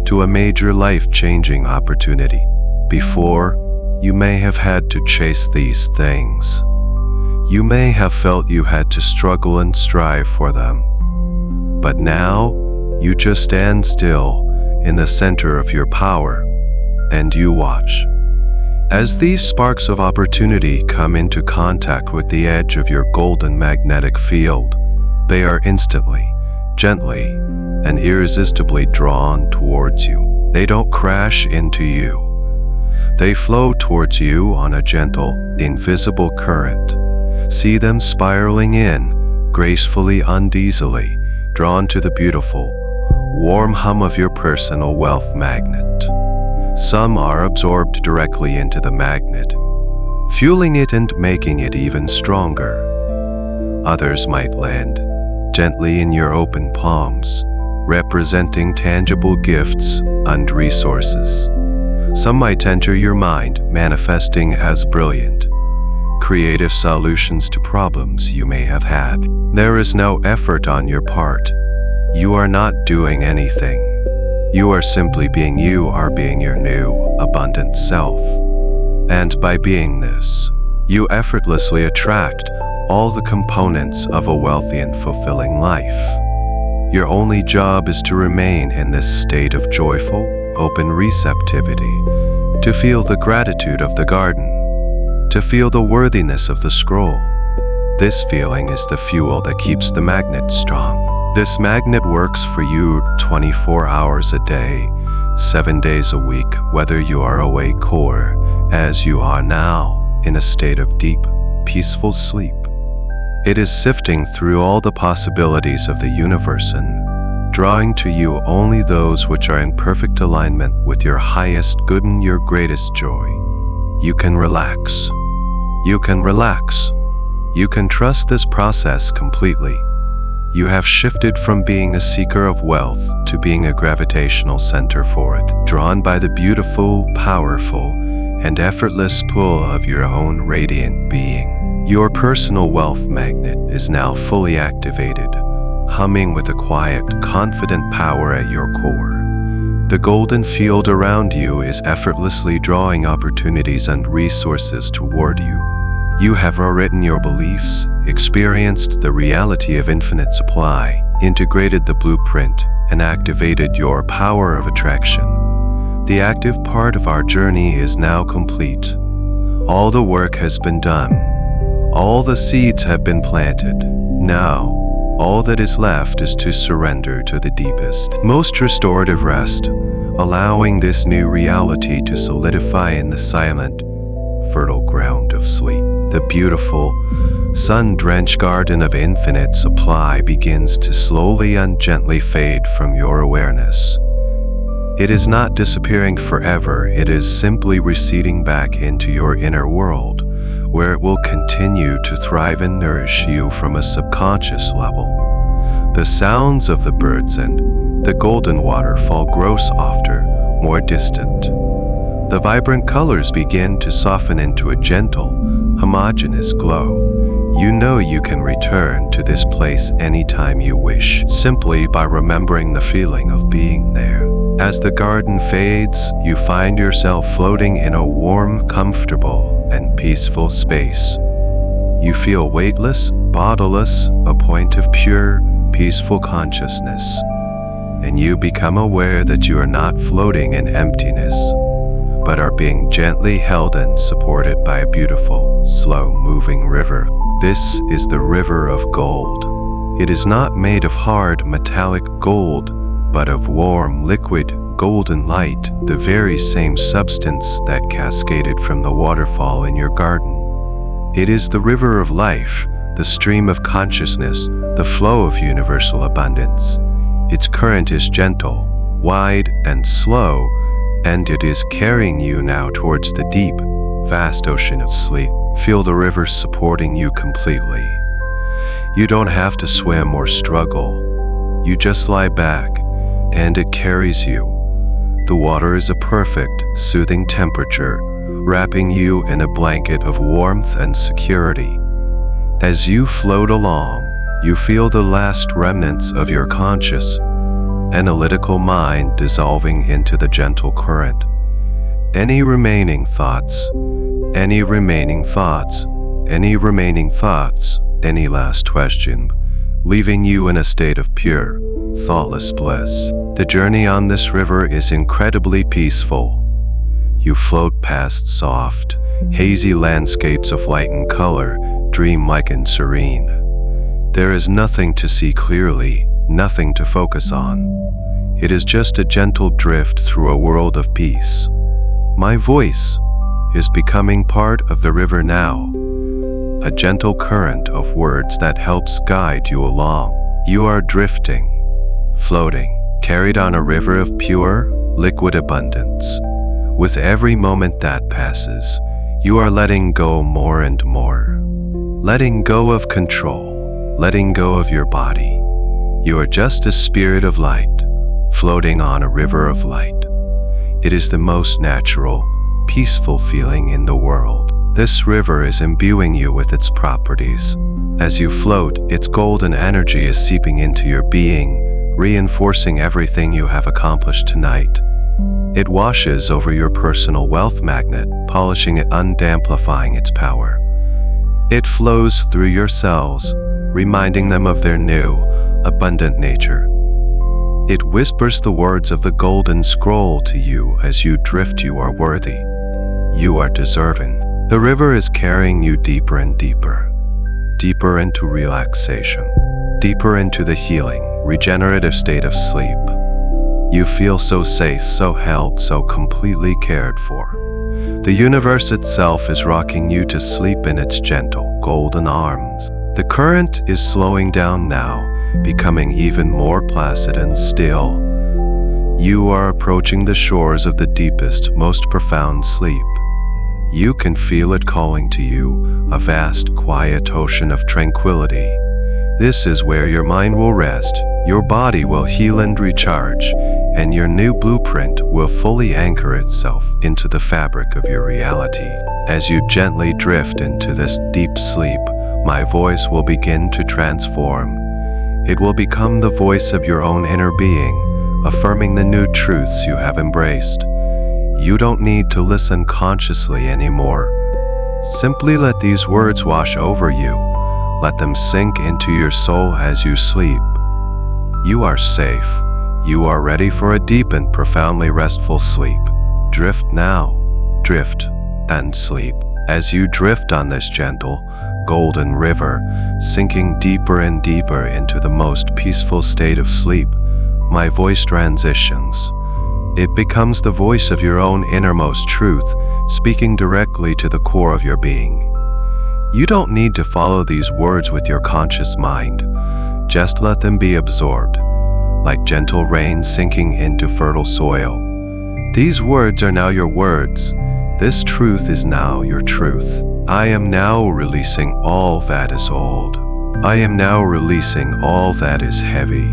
to a major life-changing opportunity. Before, you may have had to chase these things. You may have felt you had to struggle and strive for them. But now, you just stand still, in the center of your power, and you watch. As these sparks of opportunity come into contact with the edge of your golden magnetic field, they are instantly, gently, and irresistibly drawn towards you. They don't crash into you. They flow towards you on a gentle, invisible current. See them spiraling in, gracefully, uneasily, drawn to the beautiful, warm hum of your personal wealth magnet. Some are absorbed directly into the magnet, fueling it and making it even stronger. Others might land gently in your open palms, representing tangible gifts and resources. Some might enter your mind, manifesting as brilliant, creative solutions to problems you may have had. There is no effort on your part. You are not doing anything. You are simply being you are being your new, abundant self. And by being this, you effortlessly attract all the components of a wealthy and fulfilling life. Your only job is to remain in this state of joyful, open receptivity, to feel the gratitude of the garden, to feel the worthiness of the scroll. This feeling is the fuel that keeps the magnet strong. This magnet works for you 24 hours a day, 7 days a week, whether you are awake or, as you are now, in a state of deep, peaceful sleep. It is sifting through all the possibilities of the universe and drawing to you only those which are in perfect alignment with your highest good and your greatest joy. You can relax. You can relax. You can trust this process completely. You have shifted from being a seeker of wealth to being a gravitational center for it, drawn by the beautiful, powerful, and effortless pull of your own radiant being. Your personal wealth magnet is now fully activated, humming with a quiet, confident power at your core. The golden field around you is effortlessly drawing opportunities and resources toward you. You have rewritten your beliefs, experienced the reality of infinite supply, integrated the blueprint, and activated your power of attraction. The active part of our journey is now complete. All the work has been done. All the seeds have been planted. Now, all that is left is to surrender to the deepest, most restorative rest, allowing this new reality to solidify in the silent, fertile ground of sleep. The beautiful, sun-drenched garden of infinite supply begins to slowly and gently fade from your awareness. It is not disappearing forever, it is simply receding back into your inner world, where it will continue to thrive and nourish you from a subconscious level. The sounds of the birds and the golden waterfall grow softer, more distant. The vibrant colors begin to soften into a gentle, homogeneous glow. You know you can return to this place anytime you wish, simply by remembering the feeling of being there. As the garden fades, you find yourself floating in a warm, comfortable, and peaceful space. You feel weightless, bodiless, a point of pure, peaceful consciousness. And you become aware that you are not floating in emptiness, but are being gently held and supported by a beautiful, slow-moving river. This is the river of gold. It is not made of hard, metallic gold, but of warm, liquid, golden light, the very same substance that cascaded from the waterfall in your garden. It is the river of life, the stream of consciousness, the flow of universal abundance. Its current is gentle, wide, and slow, and it is carrying you now towards the deep, vast ocean of sleep. Feel the river supporting you completely. You don't have to swim or struggle. You just lie back, and it carries you. The water is a perfect, soothing temperature, wrapping you in a blanket of warmth and security. As you float along, you feel the last remnants of your conscious, analytical mind dissolving into the gentle current. Any remaining thoughts, any last question, leaving you in a state of pure, thoughtless bliss. The journey on this river is incredibly peaceful. You float past soft, hazy landscapes of light and color, dreamlike and serene. There is nothing to see clearly, nothing to focus on. It is just a gentle drift through a world of peace. My voice is becoming part of the river now, a gentle current of words that helps guide you along. You are drifting, floating, carried on a river of pure, liquid abundance. With every moment that passes, you are letting go more and more. Letting go of control, letting go of your body. You are just a spirit of light, floating on a river of light. It is the most natural, peaceful feeling in the world. This river is imbuing you with its properties. As you float, its golden energy is seeping into your being, reinforcing everything you have accomplished tonight. It washes over your personal wealth magnet, polishing it and amplifying its power. It flows through your cells, reminding them of their new, abundant nature. It whispers the words of the golden scroll to you as you drift. You are worthy. You are deserving. The river is carrying you deeper and deeper, deeper into relaxation, deeper into the healing, regenerative state of sleep. You feel so safe, so held, so completely cared for. The universe itself is rocking you to sleep in its gentle, golden arms. The current is slowing down now, becoming even more placid and still. You are approaching the shores of the deepest, most profound sleep. You can feel it calling to you, a vast, quiet ocean of tranquility. This is where your mind will rest, your body will heal and recharge, and your new blueprint will fully anchor itself into the fabric of your reality. As you gently drift into this deep sleep, my voice will begin to transform. It will become the voice of your own inner being, affirming the new truths you have embraced. You don't need to listen consciously anymore. Simply let these words wash over you. Let them sink into your soul as you sleep. You are safe. You are ready for a deep and profoundly restful sleep. Drift now, drift and sleep. As you drift on this gentle, golden river, sinking deeper and deeper into the most peaceful state of sleep, my voice transitions. It becomes the voice of your own innermost truth, speaking directly to the core of your being. You don't need to follow these words with your conscious mind. Just let them be absorbed, like gentle rain sinking into fertile soil. These words are now your words. This truth is now your truth. I am now releasing all that is old. I am now releasing all that is heavy.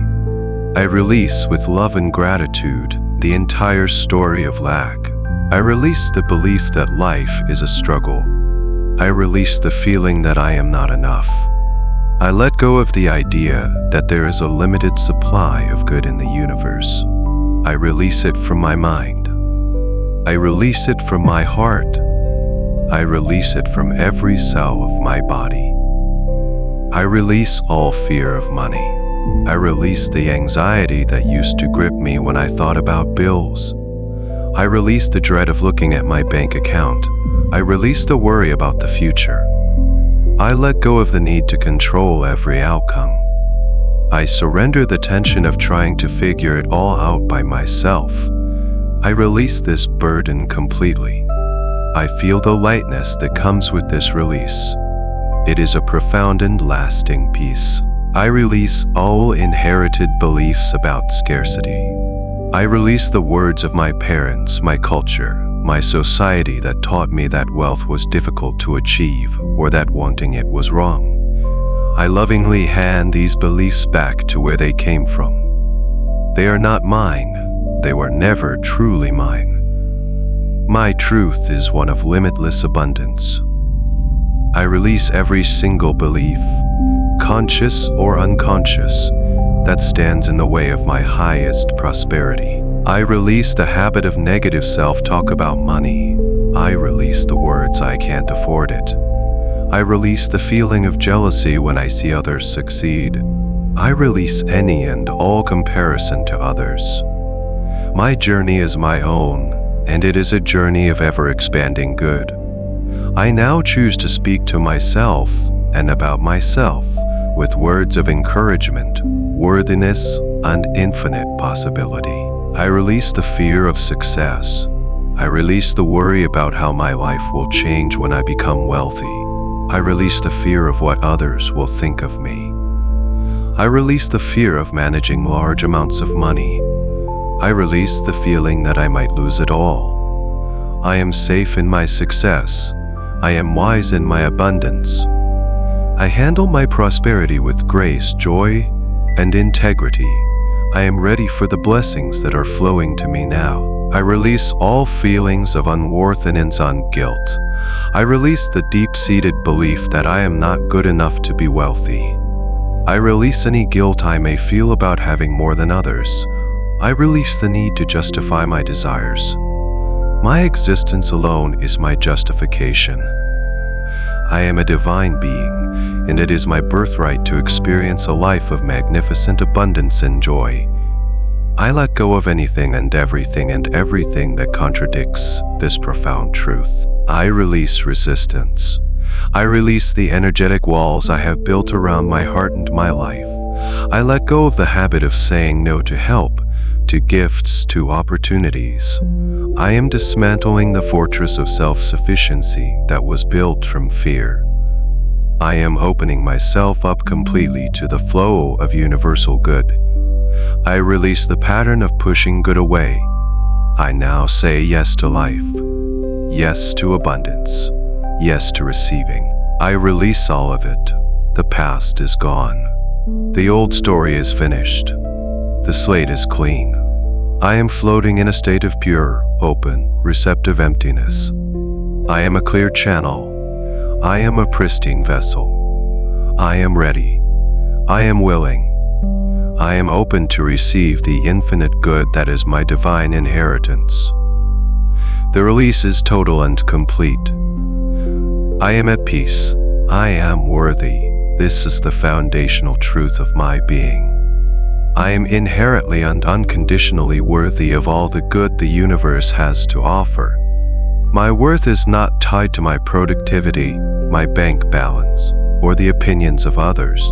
I release with love and gratitude the entire story of lack. I release the belief that life is a struggle. I release the feeling that I am not enough. I let go of the idea that there is a limited supply of good in the universe. I release it from my mind. I release it from my heart. I release it from every cell of my body. I release all fear of money. I release the anxiety that used to grip me when I thought about bills. I release the dread of looking at my bank account. I release the worry about the future. I let go of the need to control every outcome. I surrender the tension of trying to figure it all out by myself. I release this burden completely. I feel the lightness that comes with this release. It is a profound and lasting peace. I release all inherited beliefs about scarcity. I release the words of my parents, my culture, my society that taught me that wealth was difficult to achieve or that wanting it was wrong. I lovingly hand these beliefs back to where they came from. They are not mine. They were never truly mine. My truth is one of limitless abundance. I release every single belief, conscious or unconscious, that stands in the way of my highest prosperity. I release the habit of negative self-talk about money. I release the words I can't afford it. I release the feeling of jealousy when I see others succeed. I release any and all comparison to others. My journey is my own, and it is a journey of ever-expanding good. I now choose to speak to myself and about myself with words of encouragement, worthiness, and infinite possibility. I release the fear of success. I release the worry about how my life will change when I become wealthy. I release the fear of what others will think of me. I release the fear of managing large amounts of money. I release the feeling that I might lose it all. I am safe in my success. I am wise in my abundance. I handle my prosperity with grace, joy, and integrity. I am ready for the blessings that are flowing to me now. I release all feelings of unworthiness and guilt. I release the deep-seated belief that I am not good enough to be wealthy. I release any guilt I may feel about having more than others. I release the need to justify my desires. My existence alone is my justification. I am a divine being, and it is my birthright to experience a life of magnificent abundance and joy. I let go of anything and everything that contradicts this profound truth. I release resistance. I release the energetic walls I have built around my heart and my life. I let go of the habit of saying no to help, to gifts, to opportunities. I am dismantling the fortress of self-sufficiency that was built from fear. I am opening myself up completely to the flow of universal good. I release the pattern of pushing good away. I now say yes to life, yes to abundance, yes to receiving. I release all of it. The past is gone. The old story is finished. The slate is clean. I am floating in a state of pure, open, receptive emptiness. I am a clear channel. I am a pristine vessel. I am ready. I am willing. I am open to receive the infinite good that is my divine inheritance. The release is total and complete. I am at peace. I am worthy. This is the foundational truth of my being. I am inherently and unconditionally worthy of all the good the universe has to offer. My worth is not tied to my productivity, my bank balance, or the opinions of others.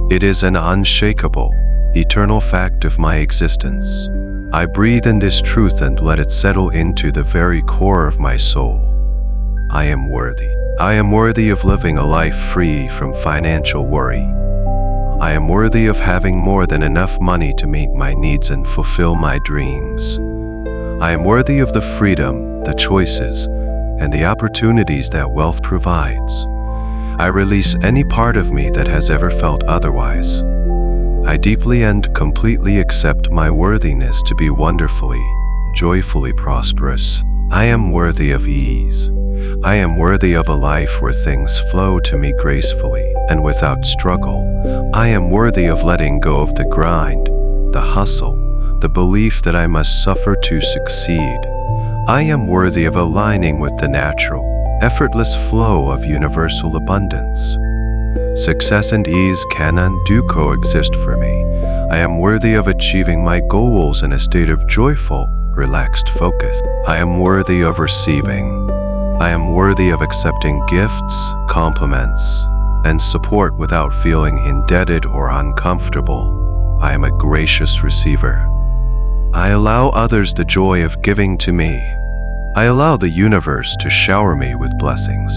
It is an unshakable, eternal fact of my existence. I breathe in this truth and let it settle into the very core of my soul. I am worthy. I am worthy of living a life free from financial worry. I am worthy of having more than enough money to meet my needs and fulfill my dreams. I am worthy of the freedom, the choices, and the opportunities that wealth provides. I release any part of me that has ever felt otherwise. I deeply and completely accept my worthiness to be wonderfully, joyfully prosperous. I am worthy of ease. I am worthy of a life where things flow to me gracefully and without struggle. I am worthy of letting go of the grind, the hustle, the belief that I must suffer to succeed. I am worthy of aligning with the natural, effortless flow of universal abundance. Success and ease can and do coexist for me. I am worthy of achieving my goals in a state of joyful, relaxed focus. I am worthy of receiving. I am worthy of accepting gifts, compliments, and support without feeling indebted or uncomfortable. I am a gracious receiver. I allow others the joy of giving to me. I allow the universe to shower me with blessings.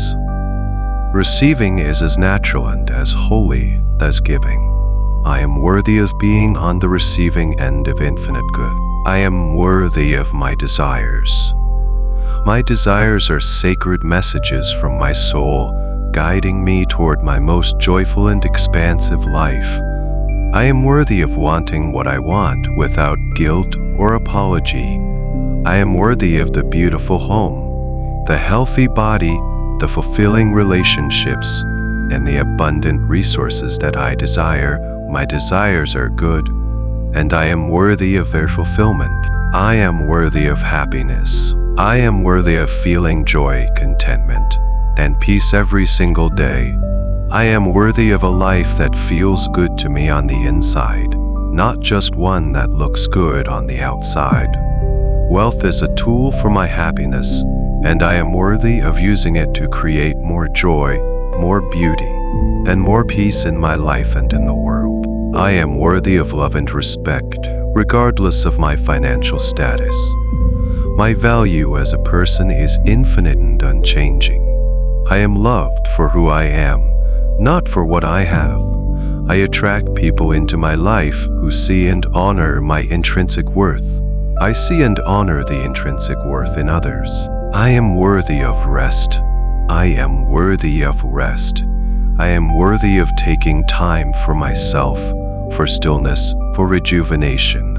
Receiving is as natural and as holy as giving. I am worthy of being on the receiving end of infinite good. I am worthy of my desires. My desires are sacred messages from my soul, guiding me toward my most joyful and expansive life. I am worthy of wanting what I want without guilt or apology. I am worthy of the beautiful home, the healthy body, the fulfilling relationships, and the abundant resources that I desire. My desires are good, and I am worthy of their fulfillment. I am worthy of happiness. I am worthy of feeling joy, contentment, and peace every single day. I am worthy of a life that feels good to me on the inside, not just one that looks good on the outside. Wealth is a tool for my happiness, and I am worthy of using it to create more joy, more beauty, and more peace in my life and in the world. I am worthy of love and respect, regardless of my financial status. My value as a person is infinite and unchanging. I am loved for who I am, not for what I have. I attract people into my life who see and honor my intrinsic worth. I see and honor the intrinsic worth in others. I am worthy of rest. I am worthy of rest. I am worthy of taking time for myself, for stillness, for rejuvenation.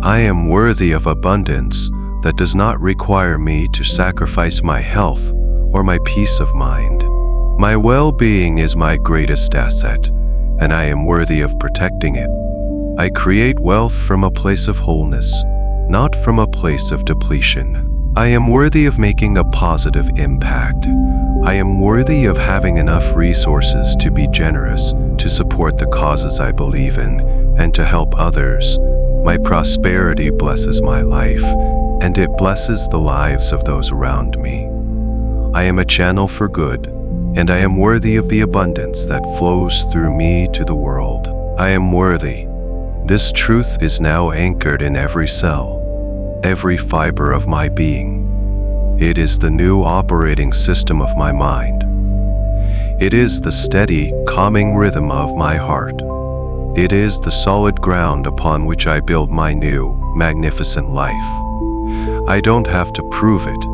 I am worthy of abundance that does not require me to sacrifice my health or my peace of mind. My well-being is my greatest asset, and I am worthy of protecting it. I create wealth from a place of wholeness, not from a place of depletion. I am worthy of making a positive impact. I am worthy of having enough resources to be generous, to support the causes I believe in, and to help others. My prosperity blesses my life, and it blesses the lives of those around me. I am a channel for good, and I am worthy of the abundance that flows through me to the world. I am worthy. This truth is now anchored in every cell, every fiber of my being. It is the new operating system of my mind. It is the steady, calming rhythm of my heart. It is the solid ground upon which I build my new, magnificent life. I don't have to prove it.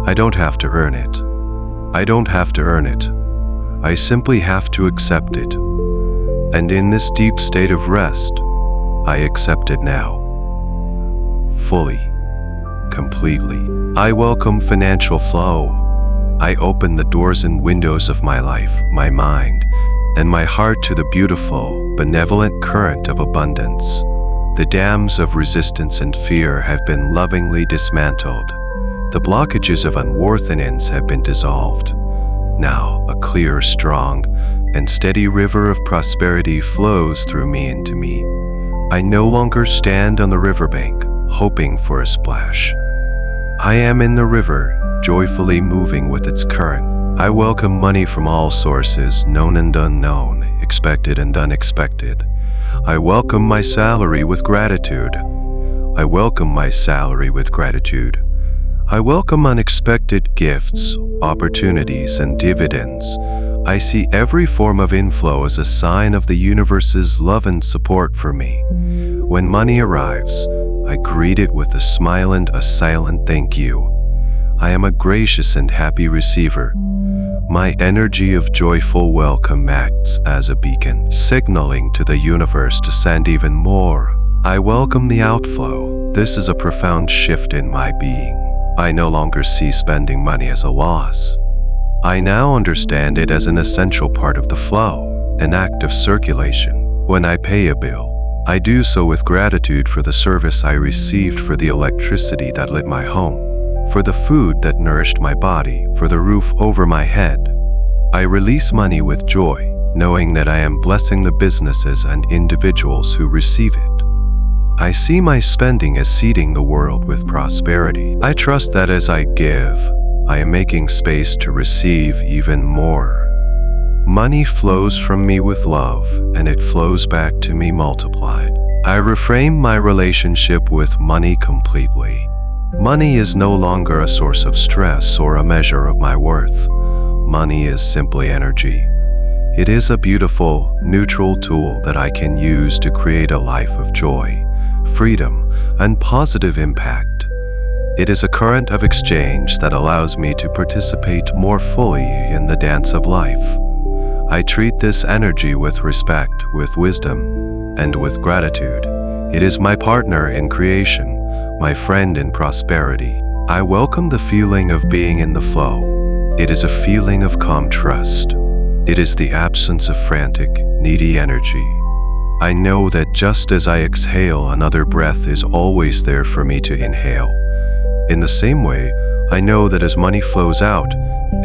I don't have to earn it. I don't have to earn it. I simply have to accept it. And in this deep state of rest, I accept it now. Fully, completely. I welcome financial flow. I open the doors and windows of my life, my mind, and my heart to the beautiful, benevolent current of abundance. The dams of resistance and fear have been lovingly dismantled. The blockages of unworthiness have been dissolved. Now, a clear, strong, and steady river of prosperity flows through me into me. I no longer stand on the riverbank, hoping for a splash. I am in the river, joyfully moving with its current. I welcome money from all sources, known and unknown, expected and unexpected. I welcome my salary with gratitude. I welcome my salary with gratitude. I welcome unexpected gifts, opportunities, and dividends. I see every form of inflow as a sign of the universe's love and support for me. When money arrives, I greet it with a smile and a silent thank you. I am a gracious and happy receiver. My energy of joyful welcome acts as a beacon, signaling to the universe to send even more. I welcome the outflow. This is a profound shift in my being. I no longer see spending money as a loss. I now understand it as an essential part of the flow, an act of circulation. When I pay a bill, I do so with gratitude for the service I received, for the electricity that lit my home, for the food that nourished my body, for the roof over my head. I release money with joy, knowing that I am blessing the businesses and individuals who receive it. I see my spending as seeding the world with prosperity. I trust that as I give, I am making space to receive even more. Money flows from me with love, and it flows back to me multiplied. I reframe my relationship with money completely. Money is no longer a source of stress or a measure of my worth. Money is simply energy. It is a beautiful, neutral tool that I can use to create a life of joy, freedom, and positive impact. It is a current of exchange that allows me to participate more fully in the dance of life. I treat this energy with respect, with wisdom, and with gratitude. It is my partner in creation, my friend in prosperity. I welcome the feeling of being in the flow. It is a feeling of calm trust. It is the absence of frantic, needy energy. I know that just as I exhale, another breath is always there for me to inhale. In the same way, I know that as money flows out,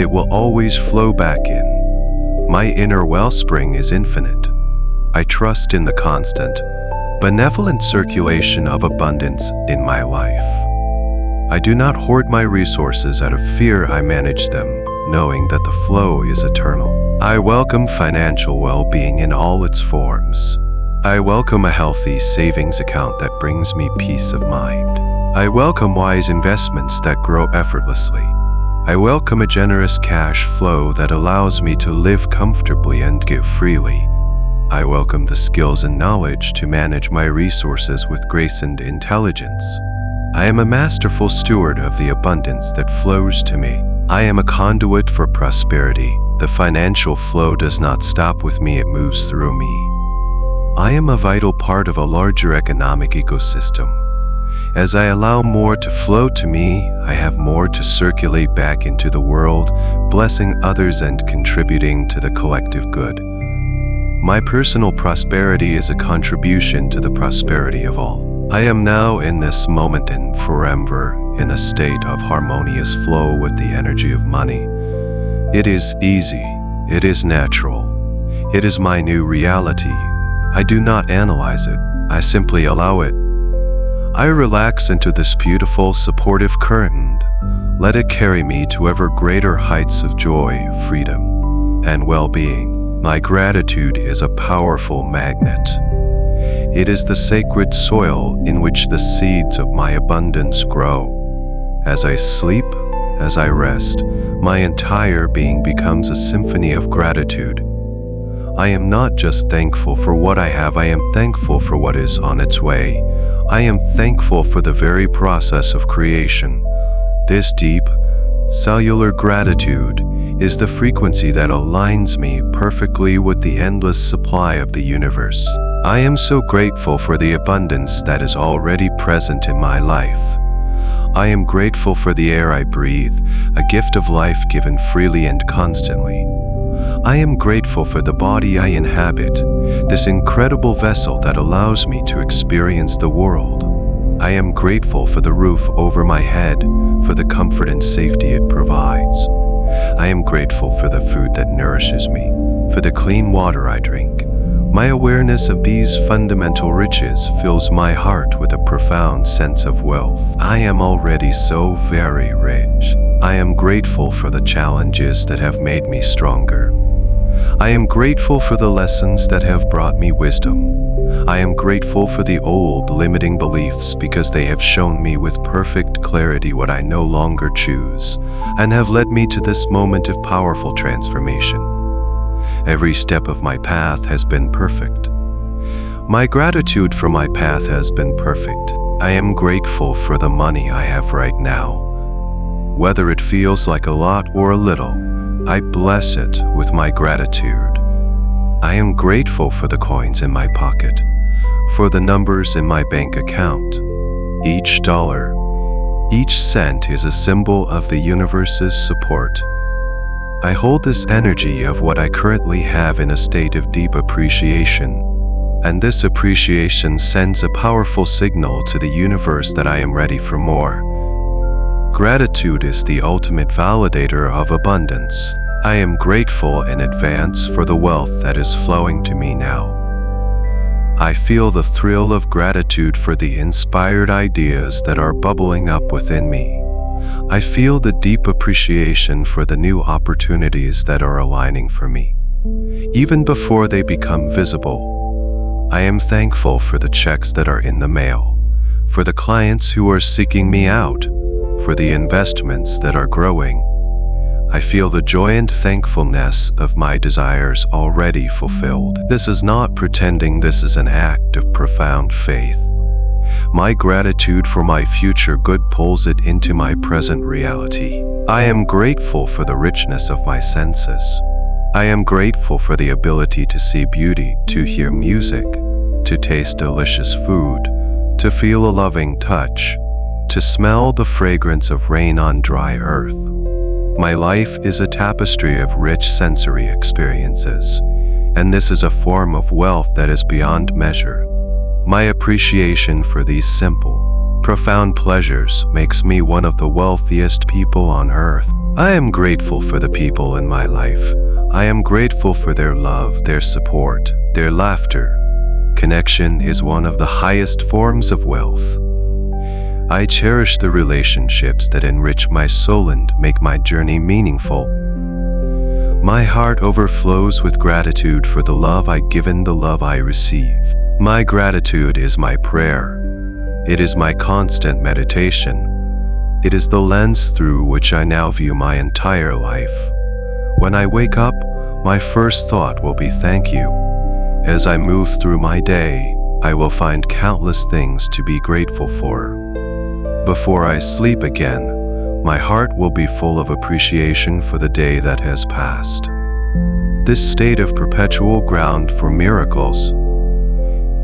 it will always flow back in. My inner wellspring is infinite. I trust in the constant, benevolent circulation of abundance in my life. I do not hoard my resources out of fear. I manage them, knowing that the flow is eternal. I welcome financial well-being in all its forms. I welcome a healthy savings account that brings me peace of mind. I welcome wise investments that grow effortlessly. I welcome a generous cash flow that allows me to live comfortably and give freely. I welcome the skills and knowledge to manage my resources with grace and intelligence. I am a masterful steward of the abundance that flows to me. I am a conduit for prosperity. The financial flow does not stop with me, it moves through me. I am a vital part of a larger economic ecosystem. As I allow more to flow to me, I have more to circulate back into the world, blessing others and contributing to the collective good. My personal prosperity is a contribution to the prosperity of all. I am now in this moment and forever in a state of harmonious flow with the energy of money. It is easy. It is natural. It is my new reality. I do not analyze it. I simply allow it. I relax into this beautiful, supportive current. Let it carry me to ever greater heights of joy, freedom, and well-being. My gratitude is a powerful magnet. It is the sacred soil in which the seeds of my abundance grow. As I sleep, as I rest, my entire being becomes a symphony of gratitude. I am not just thankful for what I have, I am thankful for what is on its way. I am thankful for the very process of creation. This deep, cellular gratitude is the frequency that aligns me perfectly with the endless supply of the universe. I am so grateful for the abundance that is already present in my life. I am grateful for the air I breathe, a gift of life given freely and constantly. I am grateful for the body I inhabit, this incredible vessel that allows me to experience the world. I am grateful for the roof over my head, for the comfort and safety it provides. I am grateful for the food that nourishes me, for the clean water I drink. My awareness of these fundamental riches fills my heart with a profound sense of wealth. I am already so very rich. I am grateful for the challenges that have made me stronger. I am grateful for the lessons that have brought me wisdom. I am grateful for the old limiting beliefs because they have shown me with perfect clarity what I no longer choose and have led me to this moment of powerful transformation. Every step of my path has been perfect. My gratitude for my path has been perfect. I am grateful for the money I have right now. Whether it feels like a lot or a little, I bless it with my gratitude. I am grateful for the coins in my pocket, for the numbers in my bank account. Each dollar, each cent is a symbol of the universe's support. I hold this energy of what I currently have in a state of deep appreciation, and this appreciation sends a powerful signal to the universe that I am ready for more. Gratitude is the ultimate validator of abundance. I am grateful in advance for the wealth that is flowing to me now. I feel the thrill of gratitude for the inspired ideas that are bubbling up within me. I feel the deep appreciation for the new opportunities that are aligning for me, even before they become visible. I am thankful for the checks that are in the mail, for the clients who are seeking me out, for the investments that are growing. I feel the joy and thankfulness of my desires already fulfilled. This is not pretending, this is an act of profound faith. My gratitude for my future good pulls it into my present reality. I am grateful for the richness of my senses. I am grateful for the ability to see beauty, to hear music, to taste delicious food, to feel a loving touch, to smell the fragrance of rain on dry earth. My life is a tapestry of rich sensory experiences, and this is a form of wealth that is beyond measure. My appreciation for these simple, profound pleasures makes me one of the wealthiest people on earth. I am grateful for the people in my life. I am grateful for their love, their support, their laughter. Connection is one of the highest forms of wealth. I cherish the relationships that enrich my soul and make my journey meaningful. My heart overflows with gratitude for the love I give and the love I receive. My gratitude is my prayer. It is my constant meditation. It is the lens through which I now view my entire life. When I wake up, my first thought will be thank you. As I move through my day, I will find countless things to be grateful for. Before I sleep again, my heart will be full of appreciation for the day that has passed. This state of perpetual ground for miracles.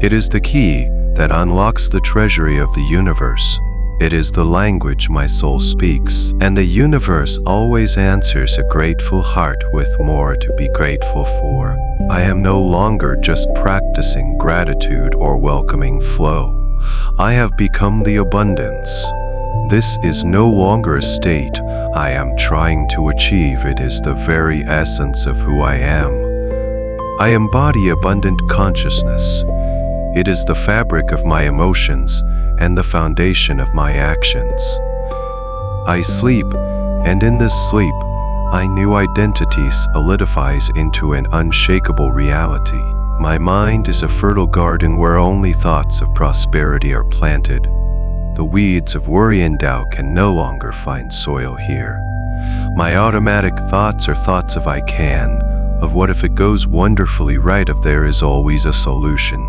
It is the key that unlocks the treasury of the universe. It is the language my soul speaks, and the universe always answers a grateful heart with more to be grateful for. I am no longer just practicing gratitude or welcoming flow. I have become the abundance. This is no longer a state I am trying to achieve. It is the very essence of who I am. I embody abundant consciousness. It is the fabric of my emotions and the foundation of my actions. I sleep, and in this sleep, my new identity solidifies into an unshakable reality. My mind is a fertile garden where only thoughts of prosperity are planted. The weeds of worry and doubt can no longer find soil here. My automatic thoughts are thoughts of I can, of what if it goes wonderfully right, of there is always a solution.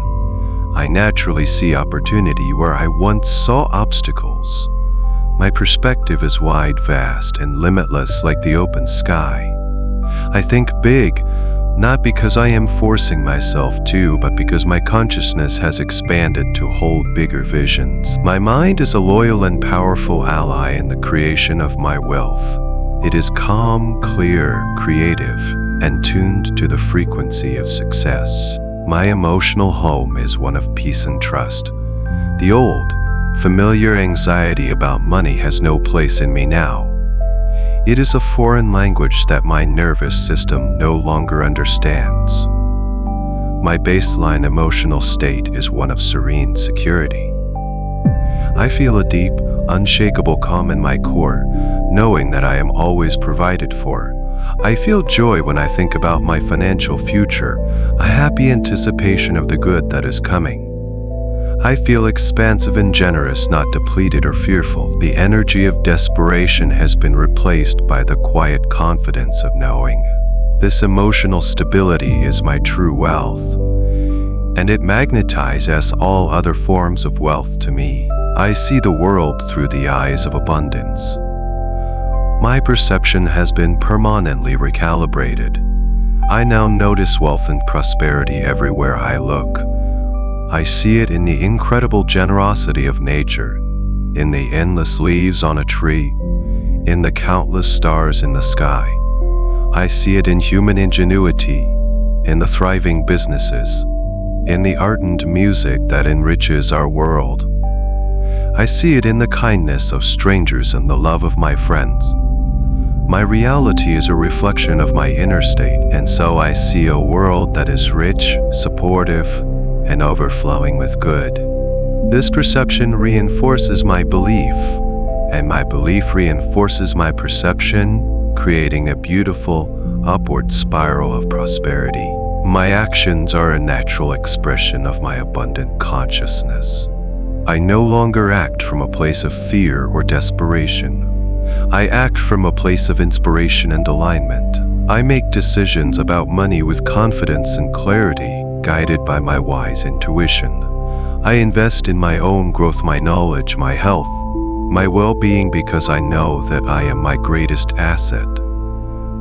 I naturally see opportunity where I once saw obstacles. My perspective is wide, vast, and limitless like the open sky. I think big, not because I am forcing myself to, but because my consciousness has expanded to hold bigger visions. My mind is a loyal and powerful ally in the creation of my wealth. It is calm, clear, creative, and tuned to the frequency of success. My emotional home is one of peace and trust. The old, familiar anxiety about money has no place in me now. It is a foreign language that my nervous system no longer understands. My baseline emotional state is one of serene security. I feel a deep, unshakable calm in my core, knowing that I am always provided for. I feel joy when I think about my financial future, a happy anticipation of the good that is coming. I feel expansive and generous, not depleted or fearful. The energy of desperation has been replaced by the quiet confidence of knowing. This emotional stability is my true wealth, and it magnetizes all other forms of wealth to me. I see the world through the eyes of abundance. My perception has been permanently recalibrated. I now notice wealth and prosperity everywhere I look. I see it in the incredible generosity of nature, in the endless leaves on a tree, in the countless stars in the sky. I see it in human ingenuity, in the thriving businesses, in the art and music that enriches our world. I see it in the kindness of strangers and the love of my friends. My reality is a reflection of my inner state, and so I see a world that is rich, supportive, and overflowing with good. This perception reinforces my belief, and my belief reinforces my perception, creating a beautiful, upward spiral of prosperity. My actions are a natural expression of my abundant consciousness. I no longer act from a place of fear or desperation. I act from a place of inspiration and alignment. I make decisions about money with confidence and clarity, guided by my wise intuition. I invest in my own growth, my knowledge, my health, my well-being, because I know that I am my greatest asset.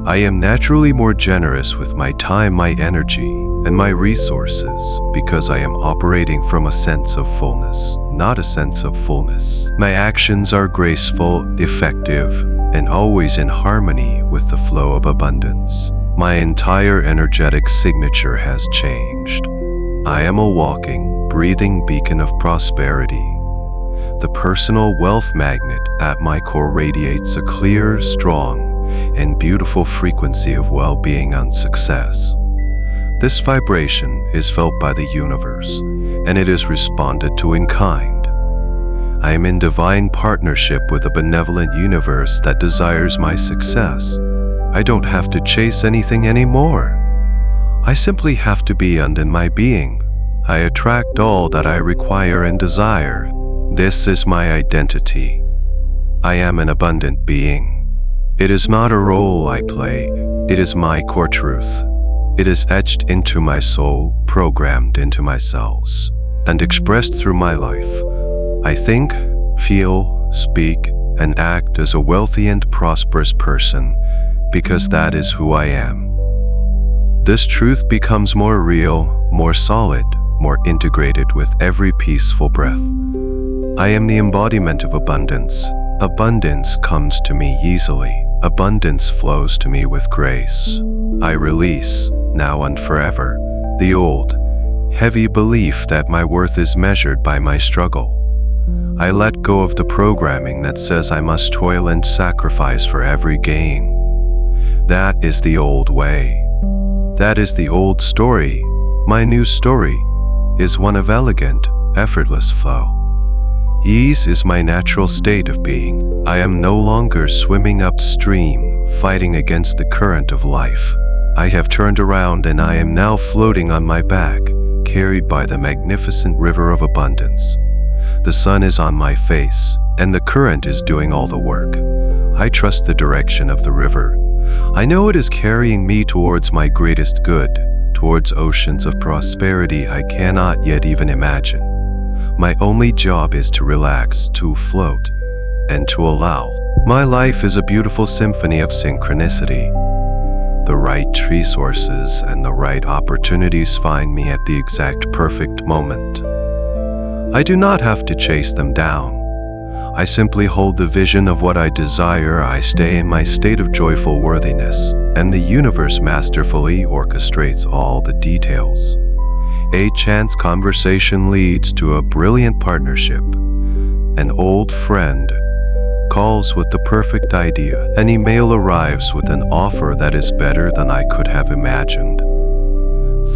I am naturally more generous with my time, my energy, and my resources because I am operating from a sense of fullness, not a sense of fullness. My actions are graceful, effective, and always in harmony with the flow of abundance. My entire energetic signature has changed. I am a walking, breathing beacon of prosperity. The personal wealth magnet at my core radiates a clear, strong, and beautiful frequency of well-being and success. This vibration is felt by the universe, and it is responded to in kind. I am in divine partnership with a benevolent universe that desires my success. I don't have to chase anything anymore. I simply have to be in my being. I attract all that I require and desire. This is my identity. I am an abundant being. It is not a role I play. It is my core truth. It is etched into my soul, programmed into my cells, and expressed through my life. I think, feel, speak, and act as a wealthy and prosperous person because that is who I am. This truth becomes more real, more solid, more integrated with every peaceful breath. I am the embodiment of abundance. Abundance comes to me easily. Abundance flows to me with grace. I release, now and forever, the old, heavy belief that my worth is measured by my struggle. I let go of the programming that says I must toil and sacrifice for every gain. That is the old way. That is the old story. My new story is one of elegant, effortless flow. Ease is my natural state of being. I am no longer swimming upstream, fighting against the current of life. I have turned around and I am now floating on my back, carried by the magnificent river of abundance. The sun is on my face, and the current is doing all the work. I trust the direction of the river. I know it is carrying me towards my greatest good, towards oceans of prosperity I cannot yet even imagine. My only job is to relax, to float, and to allow. My life is a beautiful symphony of synchronicity. The right resources and the right opportunities find me at the exact perfect moment. I do not have to chase them down. I simply hold the vision of what I desire. I stay in my state of joyful worthiness, and the universe masterfully orchestrates all the details. A chance conversation leads to a brilliant partnership. An old friend calls with the perfect idea. An email arrives with an offer that is better than I could have imagined.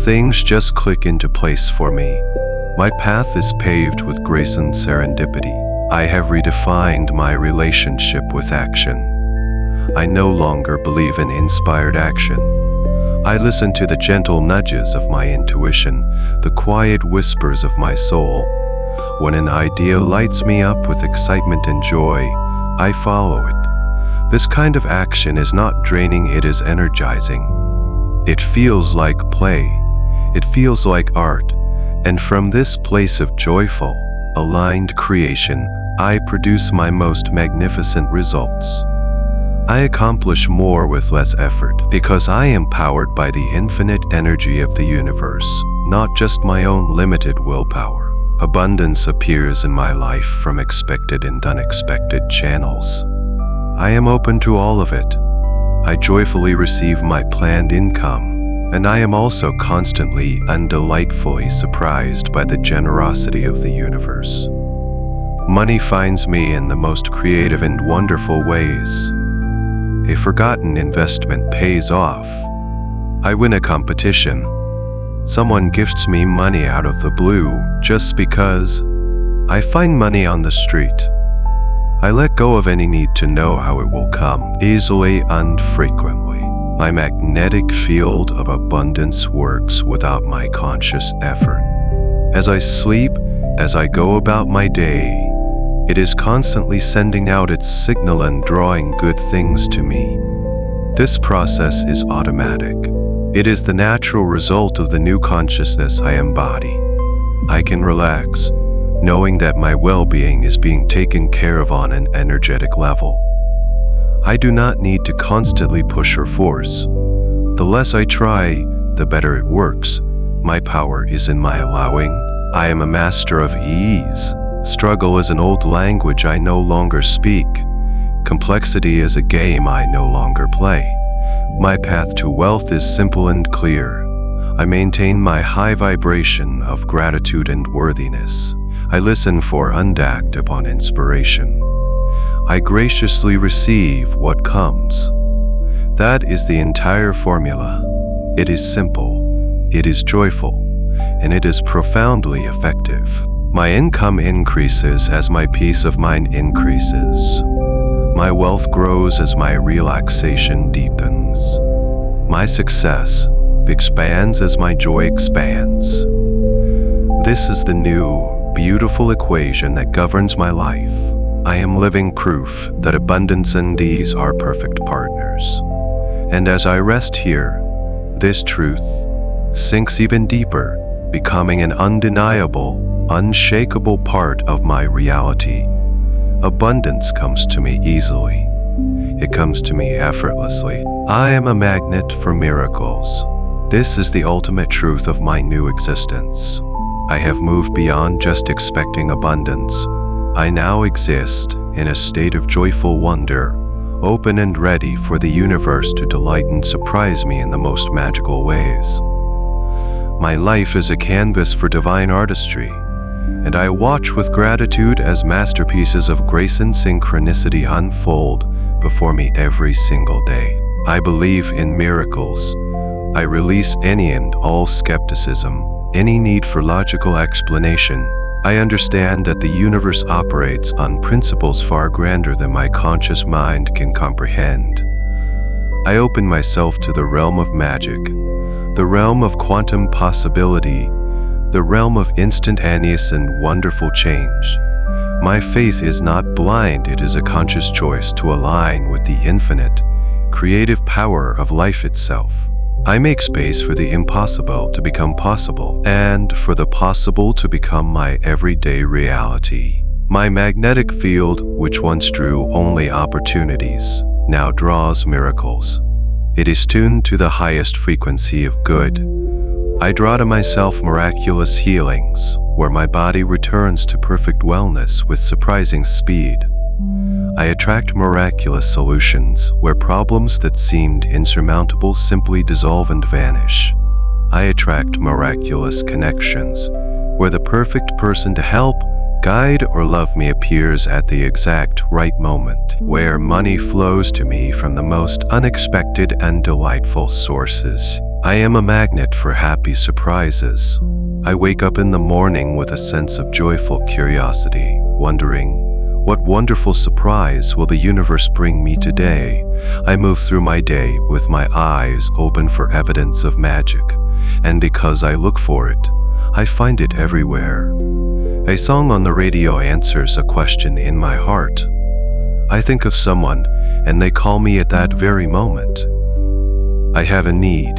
Things just click into place for me. My path is paved with grace and serendipity. I have redefined my relationship with action. I no longer believe in inspired action. I listen to the gentle nudges of my intuition, the quiet whispers of my soul. When an idea lights me up with excitement and joy, I follow it. This kind of action is not draining, it is energizing. It feels like play. It feels like art. And from this place of joyful, aligned creation, I produce my most magnificent results. I accomplish more with less effort because I am powered by the infinite energy of the universe, not just my own limited willpower. Abundance appears in my life from expected and unexpected channels. I am open to all of it. I joyfully receive my planned income, and I am also constantly and delightfully surprised by the generosity of the universe. Money finds me in the most creative and wonderful ways. A forgotten investment pays off. I win a competition. Someone gifts me money out of the blue just because. I find money on the street. I let go of any need to know how it will come, easily and frequently. My magnetic field of abundance works without my conscious effort. As I sleep, as I go about my day, it is constantly sending out its signal and drawing good things to me. This process is automatic. It is the natural result of the new consciousness I embody. I can relax, knowing that my well-being is being taken care of on an energetic level. I do not need to constantly push or force. The less I try, the better it works. My power is in my allowing. I am a master of ease. Struggle is an old language I no longer speak. Complexity is a game I no longer play. My path to wealth is simple and clear. I maintain my high vibration of gratitude and worthiness. I listen for undacked upon inspiration. I graciously receive what comes. That is the entire formula. It is simple, it is joyful, and it is profoundly effective. My income increases as my peace of mind increases. My wealth grows as my relaxation deepens. My success expands as my joy expands. This is the new, beautiful equation that governs my life. I am living proof that abundance and ease are perfect partners. And as I rest here, this truth sinks even deeper, becoming an undeniable, unshakable part of my reality. Abundance comes to me easily. It comes to me effortlessly. I am a magnet for miracles. This is the ultimate truth of my new existence. I have moved beyond just expecting abundance. I now exist in a state of joyful wonder, open and ready for the universe to delight and surprise me in the most magical ways. My life is a canvas for divine artistry, and I watch with gratitude as masterpieces of grace and synchronicity unfold before me every single day. I believe in miracles. I release any and all skepticism, any need for logical explanation. I understand that the universe operates on principles far grander than my conscious mind can comprehend. I open myself to the realm of magic, the realm of quantum possibility, the realm of instantaneous and wonderful change. My faith is not blind, it is a conscious choice to align with the infinite, creative power of life itself. I make space for the impossible to become possible, and for the possible to become my everyday reality. My magnetic field, which once drew only opportunities, now draws miracles. It is tuned to the highest frequency of good. I draw to myself miraculous healings, where my body returns to perfect wellness with surprising speed. I attract miraculous solutions, where problems that seemed insurmountable simply dissolve and vanish. I attract miraculous connections, where the perfect person to help, guide, or love me appears at the exact right moment, where money flows to me from the most unexpected and delightful sources. I am a magnet for happy surprises. I wake up in the morning with a sense of joyful curiosity, wondering, what wonderful surprise will the universe bring me today? I move through my day with my eyes open for evidence of magic, and because I look for it, I find it everywhere. A song on the radio answers a question in my heart. I think of someone, and they call me at that very moment. I have a need,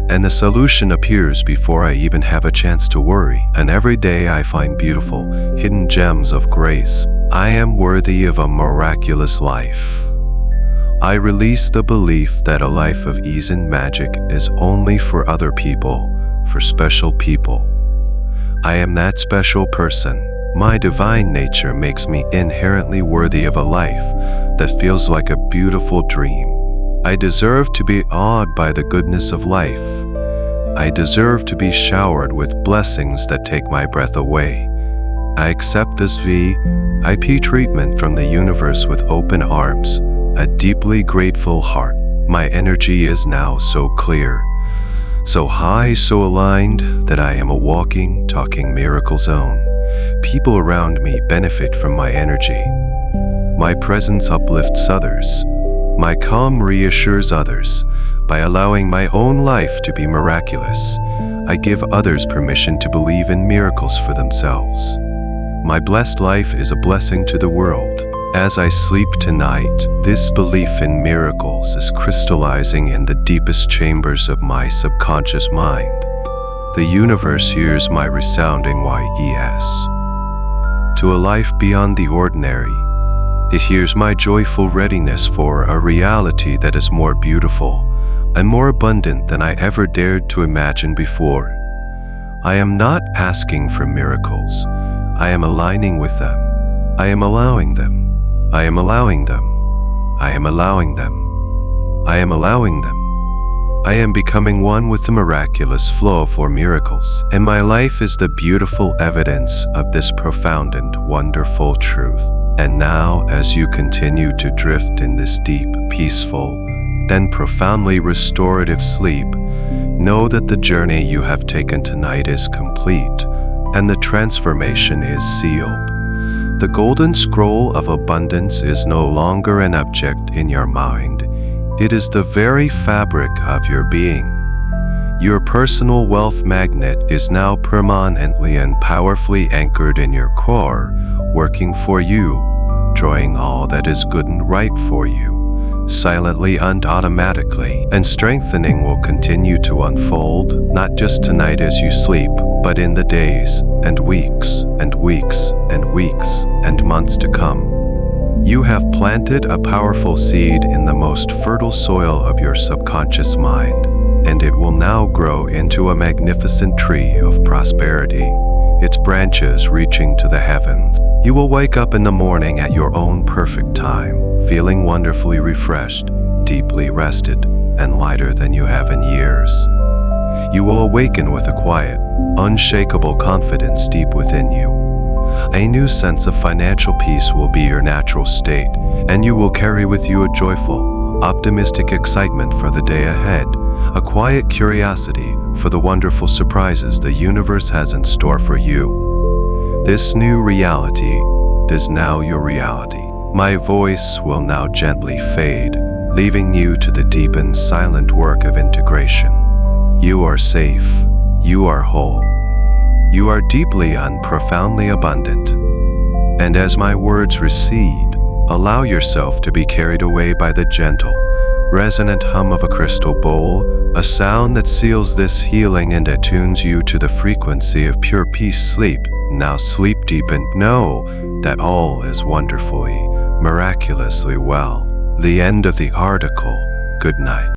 and the solution appears before I even have a chance to worry. And every day I find beautiful, hidden gems of grace. I am worthy of a miraculous life. I release the belief that a life of ease and magic is only for other people, for special people. I am that special person. My divine nature makes me inherently worthy of a life that feels like a beautiful dream. I deserve to be awed by the goodness of life. I deserve to be showered with blessings that take my breath away. I accept this VIP treatment from the universe with open arms, a deeply grateful heart. My energy is now so clear, so high, so aligned, that I am a walking, talking miracle zone. People around me benefit from my energy. My presence uplifts others. My calm reassures others. By allowing my own life to be miraculous, I give others permission to believe in miracles for themselves. My blessed life is a blessing to the world. As I sleep tonight, this belief in miracles is crystallizing in the deepest chambers of my subconscious mind. The universe hears my resounding yes. To a life beyond the ordinary, it hears my joyful readiness for a reality that is more beautiful and more abundant than I ever dared to imagine before. I am not asking for miracles. I am aligning with them. I am allowing them. I am allowing them. I am allowing them. I am allowing them. I am becoming one with the miraculous flow for miracles, and my life is the beautiful evidence of this profound and wonderful truth. And now, as you continue to drift in this deep, peaceful, then profoundly restorative sleep, know that the journey you have taken tonight is complete, and the transformation is sealed. The golden scroll of abundance is no longer an object in your mind. It is the very fabric of your being. Your personal wealth magnet is now permanently and powerfully anchored in your core, working for you, drawing all that is good and right for you, silently and automatically, and strengthening will continue to unfold, not just tonight as you sleep, but in the days, and weeks, and weeks, and weeks, and months to come. You have planted a powerful seed in the most fertile soil of your subconscious mind, and it will now grow into a magnificent tree of prosperity, its branches reaching to the heavens. You will wake up in the morning at your own perfect time, feeling wonderfully refreshed, deeply rested, and lighter than you have in years. You will awaken with a quiet, unshakable confidence deep within you. A new sense of financial peace will be your natural state, and you will carry with you a joyful, optimistic excitement for the day ahead, a quiet curiosity for the wonderful surprises the universe has in store for you. This new reality is now your reality. My voice will now gently fade, leaving you to the deep and silent work of integration. You are safe. You are whole. You are deeply and profoundly abundant. And as my words recede, allow yourself to be carried away by the gentle, resonant hum of a crystal bowl, a sound that seals this healing and attunes you to the frequency of pure peace. Sleep. Now sleep deep and know that all is wonderfully, miraculously well. The end of the article. Good night.